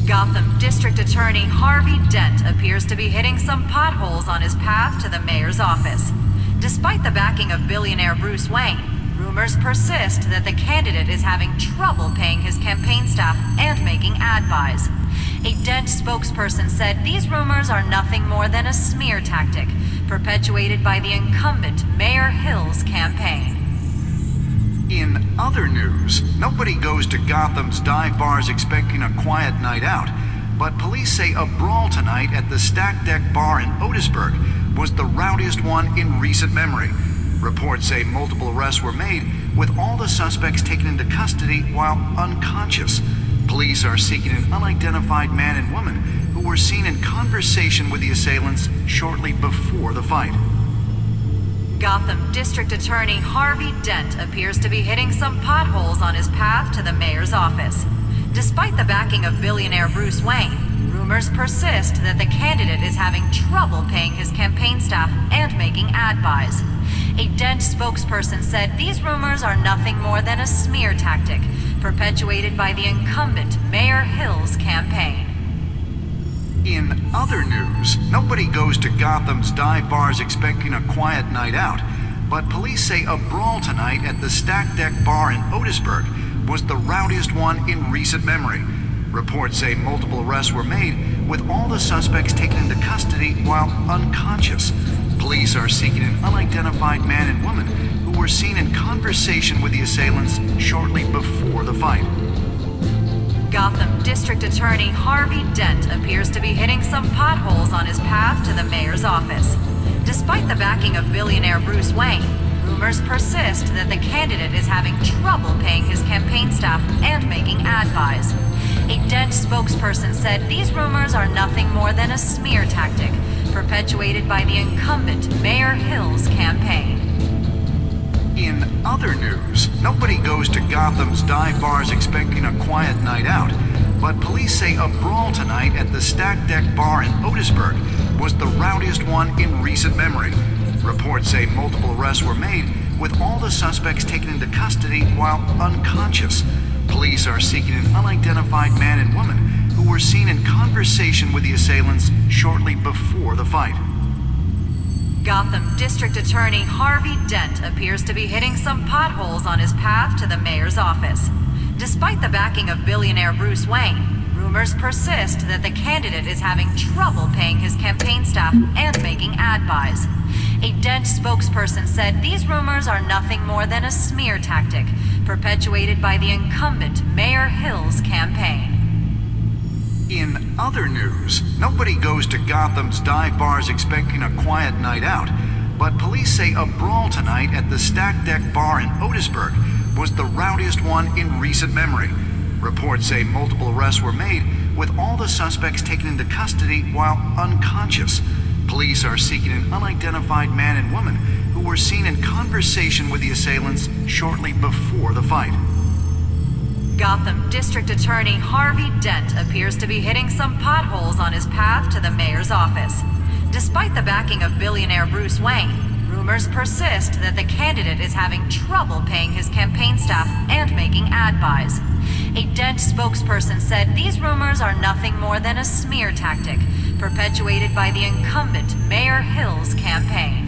Gotham District Attorney Harvey Dent appears to be hitting some potholes on his path to the mayor's office. Despite the backing of billionaire Bruce Wayne, rumors persist that the candidate is having trouble paying his campaign staff and making ad buys. A Dent spokesperson said these rumors are nothing more than a smear tactic, perpetuated by the incumbent Mayor Hill's campaign. In other news, nobody goes to Gotham's dive bars expecting a quiet night out, but police say a brawl tonight at the Stack Deck Bar in Otisburg was the rowdiest one in recent memory. Reports say multiple arrests were made, with all the suspects taken into custody while unconscious. Police are seeking an unidentified man and woman who were seen in conversation with the assailants shortly before the fight. Gotham District Attorney Harvey Dent appears to be hitting some potholes on his path to the mayor's office. Despite the backing of billionaire Bruce Wayne, rumors persist that the candidate is having trouble paying his campaign staff and making ad buys. A Dent spokesperson said these rumors are nothing more than a smear tactic, perpetuated by the incumbent Mayor Hill's campaign. In other news, nobody goes to Gotham's dive bars expecting a quiet night out, but police say a brawl tonight at the Stack Deck Bar in Otisburg was the rowdiest one in recent memory. Reports say multiple arrests were made, with all the suspects taken into custody while unconscious. Police are seeking an unidentified man and woman who were seen in conversation with the assailants shortly before the fight. Gotham District Attorney Harvey Dent appears to be hitting some potholes on his path to the mayor's office. Despite the backing of billionaire Bruce Wayne, rumors persist that the candidate is having trouble paying his campaign staff and making ad buys. A Dent spokesperson said these rumors are nothing more than a smear tactic, perpetuated by the incumbent Mayor Hill's campaign. In other news, nobody goes to Gotham's dive bars expecting a quiet night out, but police say a brawl tonight at the Stack Deck Bar in Otisburg was the rowdiest one in recent memory. Reports say multiple arrests were made, with all the suspects taken into custody while unconscious. Police are seeking an unidentified man and woman who were seen in conversation with the assailants shortly before the fight. Gotham District Attorney Harvey Dent appears to be hitting some potholes on his path to the mayor's office. Despite the backing of billionaire Bruce Wayne, rumors persist that the candidate is having trouble paying his campaign staff and making ad buys. A Dent spokesperson said these rumors are nothing more than a smear tactic, perpetuated by the incumbent Mayor Hill's campaign. In other news, nobody goes to Gotham's dive bars expecting a quiet night out, but police say a brawl tonight at the Stack Deck Bar in Otisburg was the rowdiest one in recent memory. Reports say multiple arrests were made, with all the suspects taken into custody while unconscious. Police are seeking an unidentified man and woman who were seen in conversation with the assailants shortly before the fight. Gotham District Attorney Harvey Dent appears to be hitting some potholes on his path to the mayor's office. Despite the backing of billionaire Bruce Wayne, rumors persist that the candidate is having trouble paying his campaign staff and making ad buys. A Dent spokesperson said these rumors are nothing more than a smear tactic perpetuated by the incumbent Mayor Hill's campaign.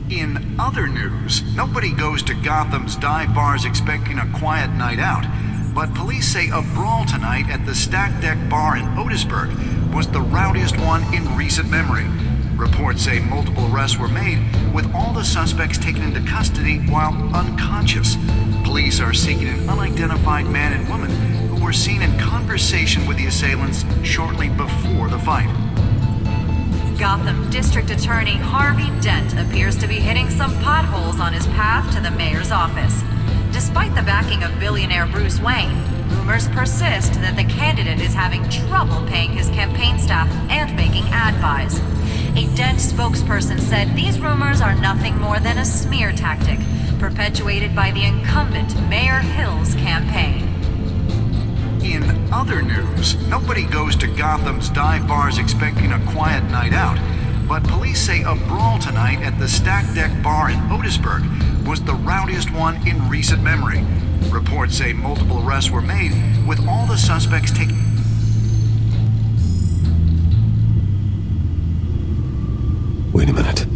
In other news, nobody goes to Gotham's dive bars expecting a quiet night out, but police say a brawl tonight at the Stack Deck Bar in Otisburg was the rowdiest one in recent memory. Reports say multiple arrests were made, with all the suspects taken into custody while unconscious. Police are seeking an unidentified man and woman who were seen in conversation with the assailants shortly before the fight. Gotham District Attorney Harvey Dent appears to be hitting some potholes on his path to the mayor's office. Despite the backing of billionaire Bruce Wayne, rumors persist that the candidate is having trouble paying his campaign staff and making ad buys. A Dent spokesperson said these rumors are nothing more than a smear tactic perpetuated by the incumbent Mayor Hill's campaign. In other news, nobody goes to Gotham's dive bars expecting a quiet night out, but police say a brawl tonight at the Stack Deck Bar in Otisburg was the rowdiest one in recent memory. Reports say multiple arrests were made, with all the suspects taken. Wait a minute.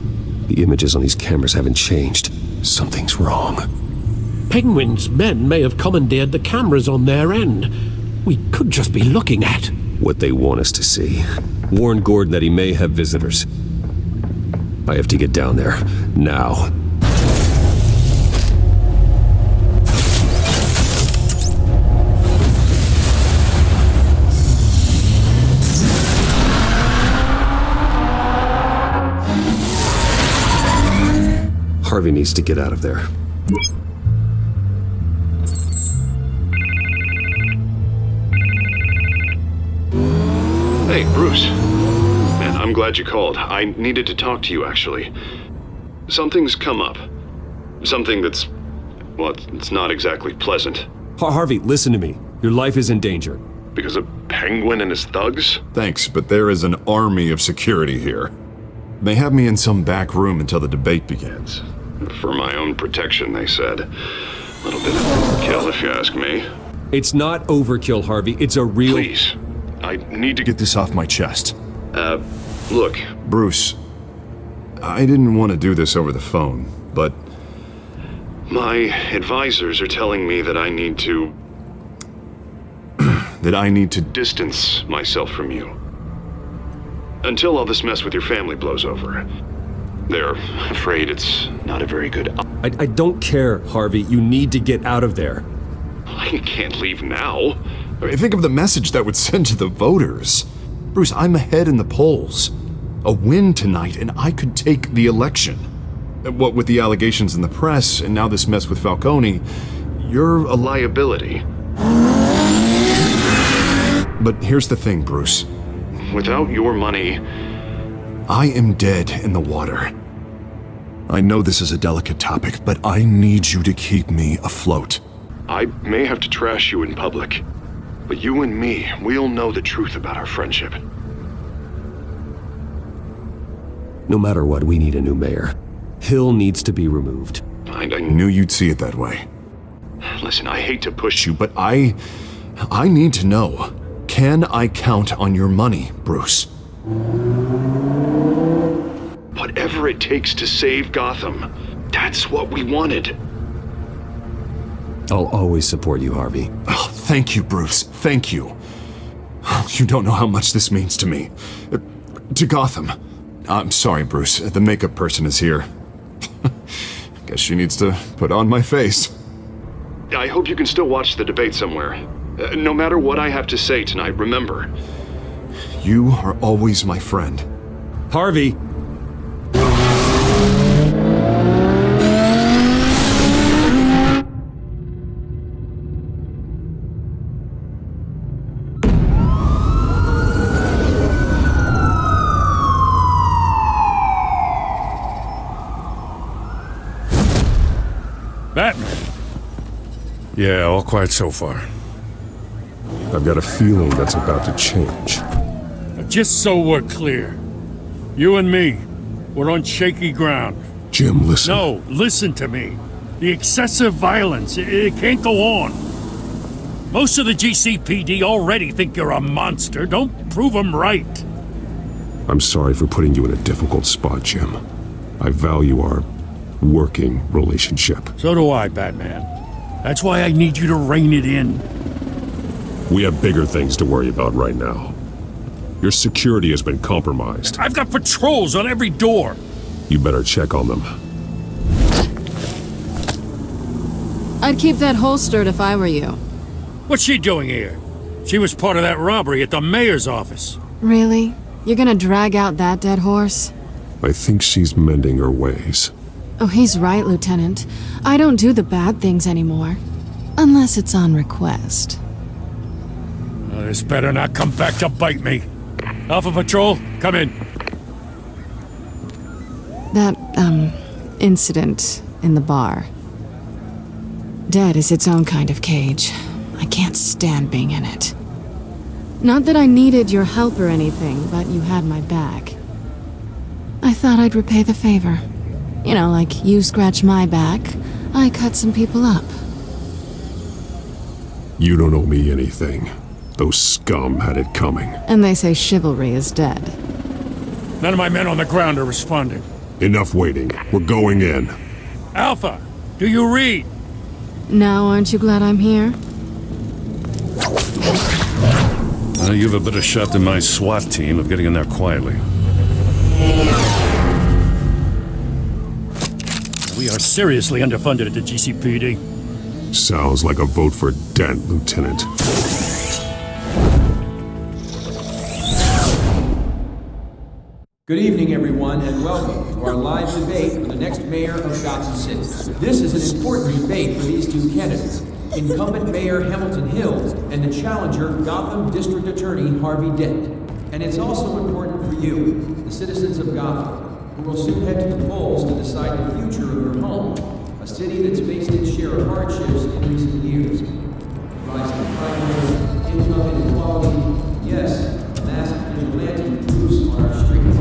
The images on these cameras haven't changed. Something's wrong. Penguin's men may have commandeered the cameras on their end. We could just be looking at what they want us to see. Warn Gordon that he may have visitors. I have to get down there, now. Harvey needs to get out of there. Hey, Bruce. Man, I'm glad you called. I needed to talk to you, actually. Something's come up. Something that's... well, it's not exactly pleasant. Harvey, listen to me. Your life is in danger. Because of Penguin and his thugs? Thanks, but there is an army of security here. They have me in some back room until the debate begins. For my own protection, they said. A little bit of overkill, if you ask me. It's not overkill, Harvey. It's a real... Please. I need to get this off my chest. Look, Bruce. I didn't want to do this over the phone, but... my advisors are telling me that I need to... that I need to distance myself from you. Until all this mess with your family blows over. They're afraid it's not a very good... I don't care, Harvey. You need to get out of there. I can't leave now. Think of the message that would send to the voters. Bruce, I'm ahead in the polls. A win tonight, and I could take the election. What with the allegations in the press, and now this mess with Falcone, you're a liability. But here's the thing, Bruce. Without your money, I am dead in the water. I know this is a delicate topic, but I need you to keep me afloat. I may have to trash you in public, but you and me, we'll know the truth about our friendship. No matter what, we need a new mayor. Hill needs to be removed. I knew you'd see it that way. Listen, I hate to push you, but I need to know. Can I count on your money, Bruce? Whatever it takes to save Gotham, that's what we wanted. I'll always support you, Harvey. Oh, thank you, Bruce. Thank you. You don't know how much this means to me. To Gotham. I'm sorry, Bruce. The makeup person is here. Guess she needs to put on my face. I hope you can still watch the debate somewhere. No matter what I have to say tonight, remember, you are always my friend. Harvey! Batman! Yeah, all quiet so far. I've got a feeling that's about to change. Just so we're clear, you and me, We're on shaky ground. Jim, listen. No, listen to me. The excessive violence, it can't go on. Most of the GCPD already think you're a monster. Don't prove them right. I'm sorry for putting you in a difficult spot, Jim. I value our working relationship. So do I, Batman. That's why I need you to rein it in. We have bigger things to worry about right now. Your security has been compromised. I've got patrols on every door. You better check on them. I'd keep that holstered if I were you. What's she doing here? She was part of that robbery at the mayor's office. Really? You're gonna drag out that dead horse? I think she's mending her ways. Oh, he's right, Lieutenant. I don't do the bad things anymore. Unless it's on request. This better not come back to bite me. Alpha Patrol, come in. That, incident in the bar. Dead is its own kind of cage. I can't stand being in it. Not that I needed your help or anything, but you had my back. I thought I'd repay the favor. You know, like you scratch my back, I cut some people up. You don't owe me anything. Those scum had it coming. And they say chivalry is dead. None of my men on the ground are responding. Enough waiting. We're going in. Alpha, do you read? Now aren't you glad I'm here? You have a better shot than my SWAT team of getting in there quietly. We are seriously underfunded at the GCPD. Sounds like a vote for Dent, Lieutenant. Good evening, everyone, and welcome to our live debate for the next mayor of Gotham City. This is an important debate for these two candidates, incumbent Mayor Hamilton Hills and the challenger Gotham District Attorney Harvey Dent. And it's also important for you, the citizens of Gotham, who will soon head to the polls to decide the future of your home, a city that's faced its share of hardships in recent years. Rising crime rates, income inequality, yes, massive vigilante groups on our streets.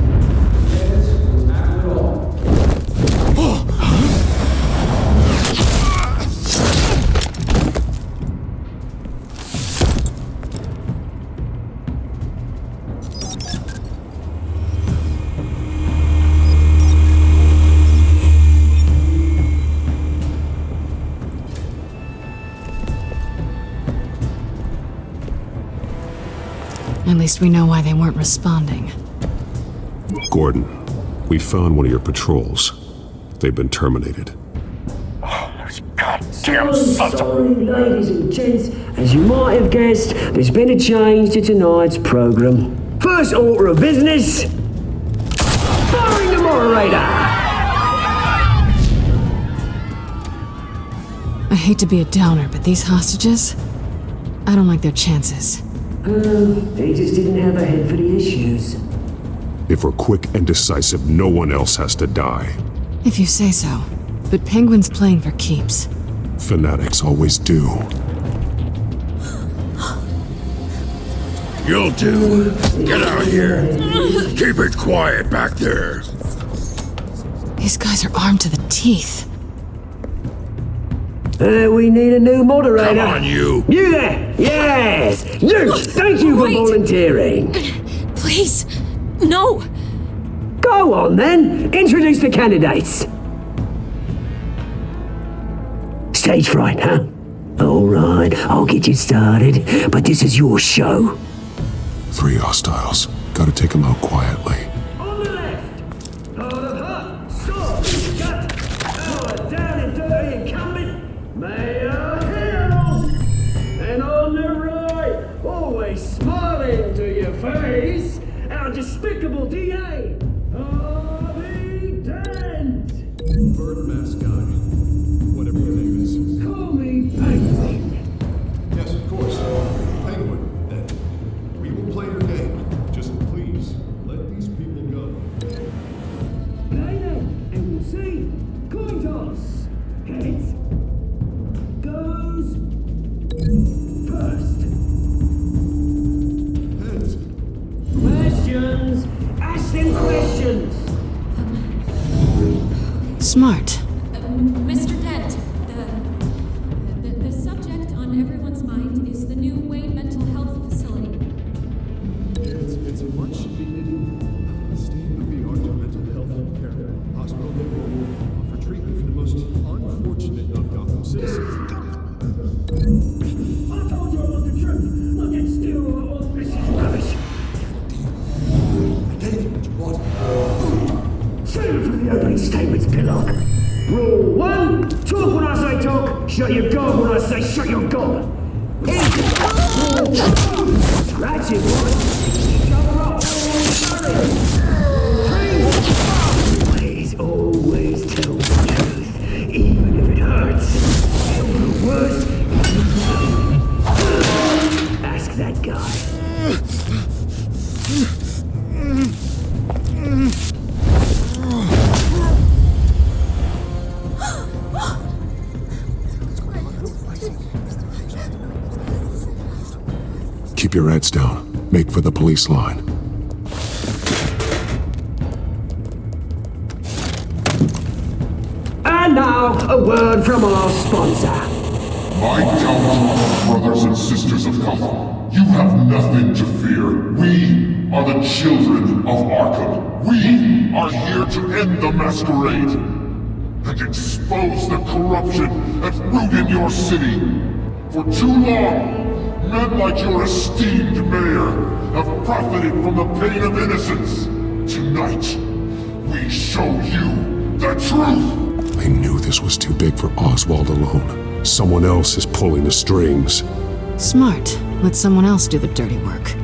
At least we know why they weren't responding. Gordon, we found one of your patrols. They've been terminated. Oh, those goddamn sons of... Sorry, ladies and gents. As you might have guessed, there's been a change to tonight's program. First order of business... firing the moderator! I hate to be a downer, but these hostages... I don't like their chances. They just didn't have a head for the issues. If we're quick and decisive, no one else has to die. If you say so. But Penguin's playing for keeps. Fanatics always do. You'll do. Get out of here. Keep it quiet back there. These guys are armed to the teeth. We need a new moderator. Come on, you. You there! Yes! You! Thank you for volunteering. Please, no. Go on then. Introduce the candidates. Stage fright, huh? All right, I'll get you started. But this is your show. 3 hostiles. Gotta take them out quietly. On the left, hard of heart, sword, cut, our down and dirty incumbent, Mayor Hill. And on the right, always smiling to your face, our despicable DA, Harvey Dent. Bird mascot. Whatever your name is. Call me Penguin. Yes, of course. Penguin, then. We will play your game. Just please, let these people go. Play them, and we'll see. Coin toss. Heads. Goes first. Heads. Questions. Ask them Smart. Mr. Dent, the subject on everyone's mind is the new Wayne Mental Health Facility. It's a much state-of-the-art mental health care hospital that will offer treatment for the most unfortunate of Gotham citizens. I told you about the truth. Look, it's still all this is rubbish. I gave you what you wanted. Save for the opening statements, Pillock. Rule 1, talk when I say talk, shut your gob when I say shut your gob. Rule 2, scratch it once, cover up always tell the truth, even if it hurts. The worst, ask that guy. Keep your heads down. Make for the police line. And now, a word from our sponsor. My gallant brothers and sisters of Gotham, you have nothing to fear. We are the children of Arkham. We are here to end the masquerade and expose the corruption at root in your city. For too long, men like your esteemed mayor have profited from the pain of innocence. Tonight, we show you the truth. I knew this was too big for Oswald alone. Someone else is pulling the strings. Smart. Let someone else do the dirty work.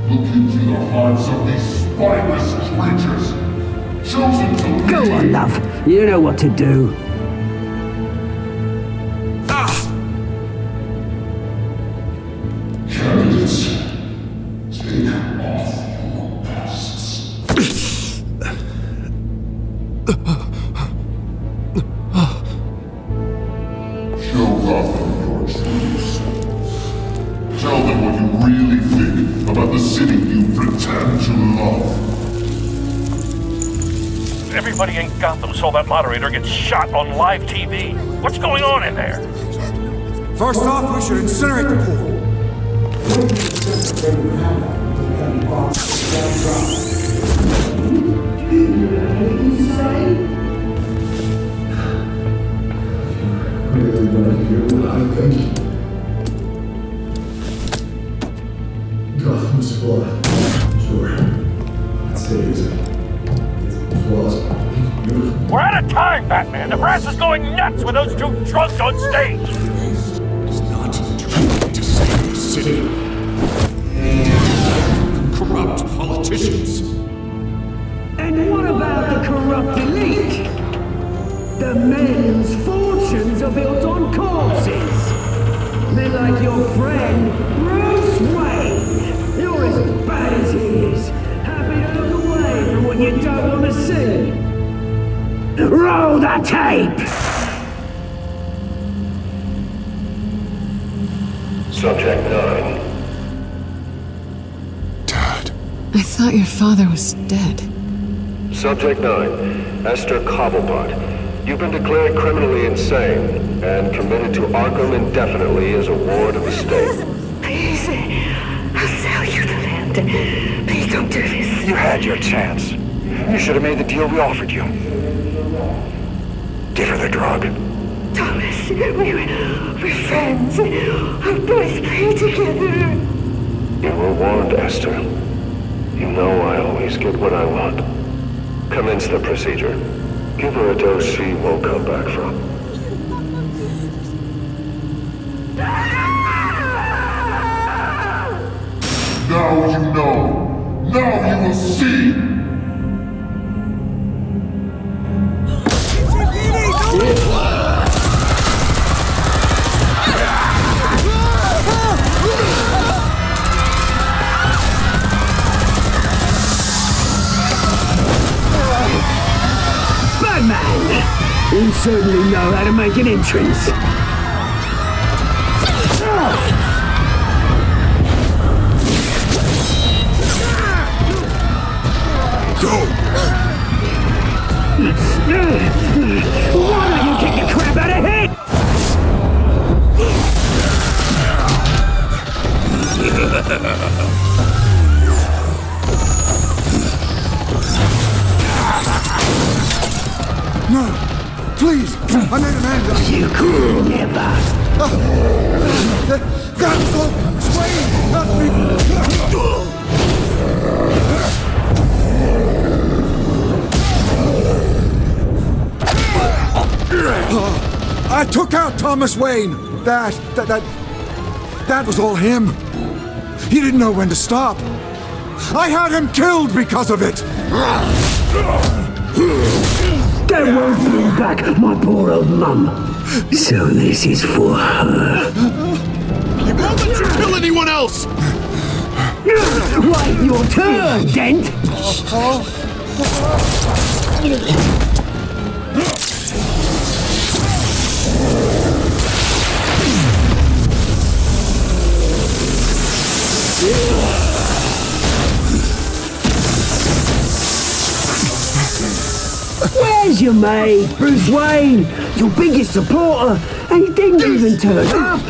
Look into the hearts of these spineless creatures, chosen to lead. Go on, love. You know what to do. Candidates, take off your masks. Show Gotham your true selves. Tell them what you really think about the city you pretend to love. Everybody in Gotham saw that moderator get shot on live TV. What's going on in there? First off, we should incinerate the pool. Gotham's flawed. Sure. I'd say it's flaws. We're out of time, Batman. The brass is going nuts with those two drunks on stage. It's not trying to save the city. Corrupt politicians. And what about the corrupt elite? The men whose fortunes are built on corpses. Men like your friend, Bruce Wayne. You're as bad as he is. Happy to look away from what you don't want to see. Roll the tape! Subject 9. I thought your father was dead. Subject 9. Esther Cobblepot. You've been declared criminally insane and committed to Arkham indefinitely as a ward of the state. Please, I'll sell you the land. Please don't do this. You had your chance. You should have made the deal we offered you. Give her the drug. Thomas, we're friends. Our boys play together. You were warned, Esther. You know I always get what I want. Commence the procedure. Give her a dose she won't come back from. Now you know. Now you will see. Batman! You certainly know how to make an entrance. Go! No! Please! I made an end of... You could never. That's all! Wayne! Not me! I took out Thomas Wayne! That was all him. He didn't know when to stop. I had him killed because of it! That won't bring back my poor old mum. So this is for her. You won't let you kill anyone else! Wait your turn, Dent! Where's your mate, Bruce Wayne? Your biggest supporter, and he didn't even turn up.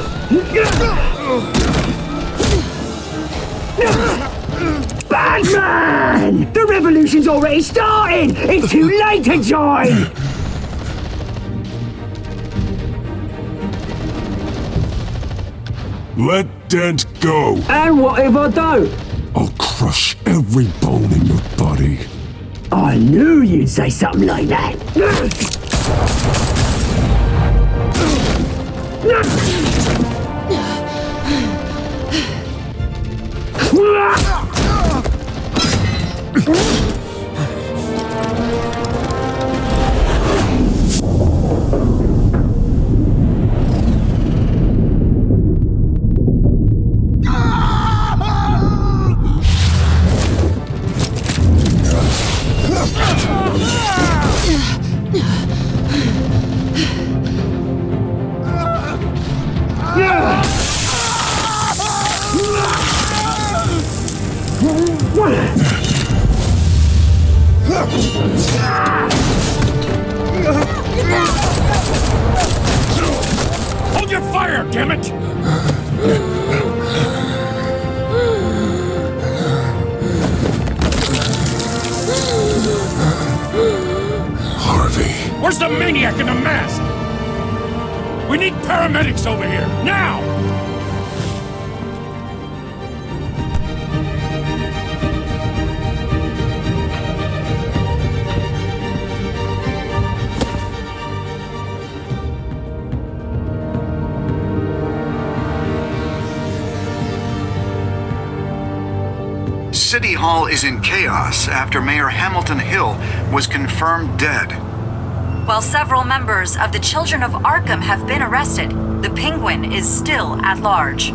Batman! The revolution's already started! It's too late to join! Let Dent go! And what if I don't? I'll crush every bone in your body. I knew you'd say something like that. Hold your fire, damn it! Harvey. Where's the maniac in the mask? We need paramedics over here, now! City Hall is in chaos after Mayor Hamilton Hill was confirmed dead. While several members of the Children of Arkham have been arrested, the Penguin is still at large.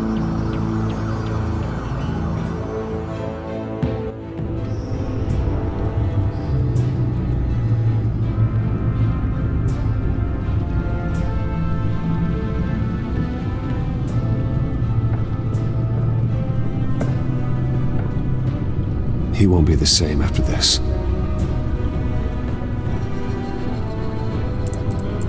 He won't be the same after this.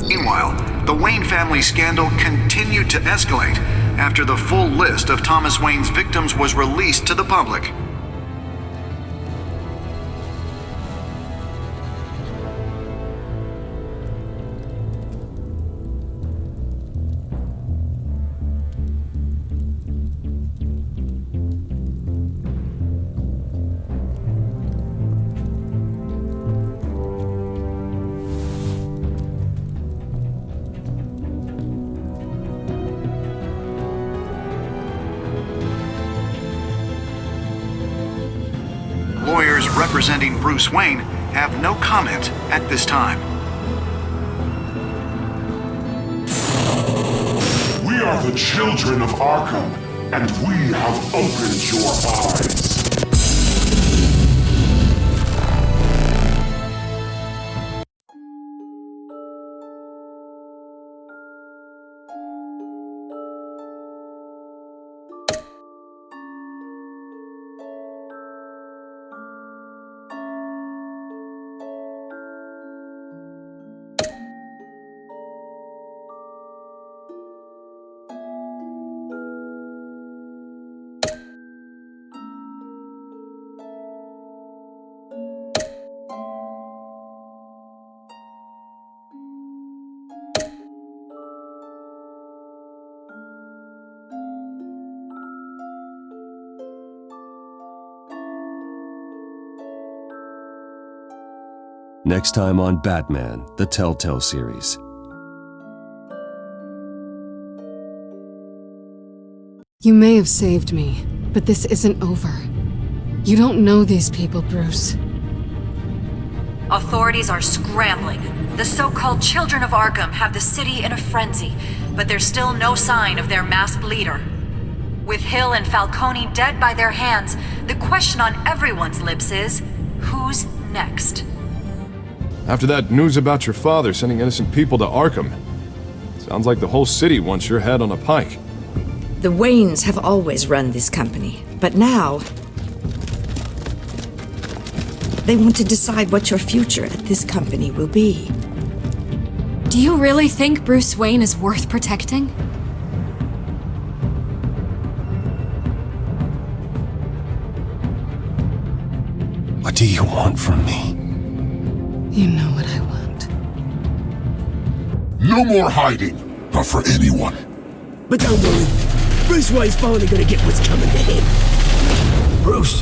Meanwhile, the Wayne family scandal continued to escalate after the full list of Thomas Wayne's victims was released to the public. Lawyers representing Bruce Wayne have no comment at this time. We are the children of Arkham, and we have opened your eyes. Next time on Batman, the Telltale Series. You may have saved me, but this isn't over. You don't know these people, Bruce. Authorities are scrambling. The so-called Children of Arkham have the city in a frenzy, but there's still no sign of their masked leader. With Hill and Falcone dead by their hands, the question on everyone's lips is, who's next? After that news about your father sending innocent people to Arkham, sounds like the whole city wants your head on a pike. The Waynes have always run this company, but now they want to decide what your future at this company will be. Do you really think Bruce Wayne is worth protecting? What do you want from me? You know what I want. No more hiding, not for anyone. But don't worry, Bruce Wayne's finally gonna get what's coming to him. Bruce,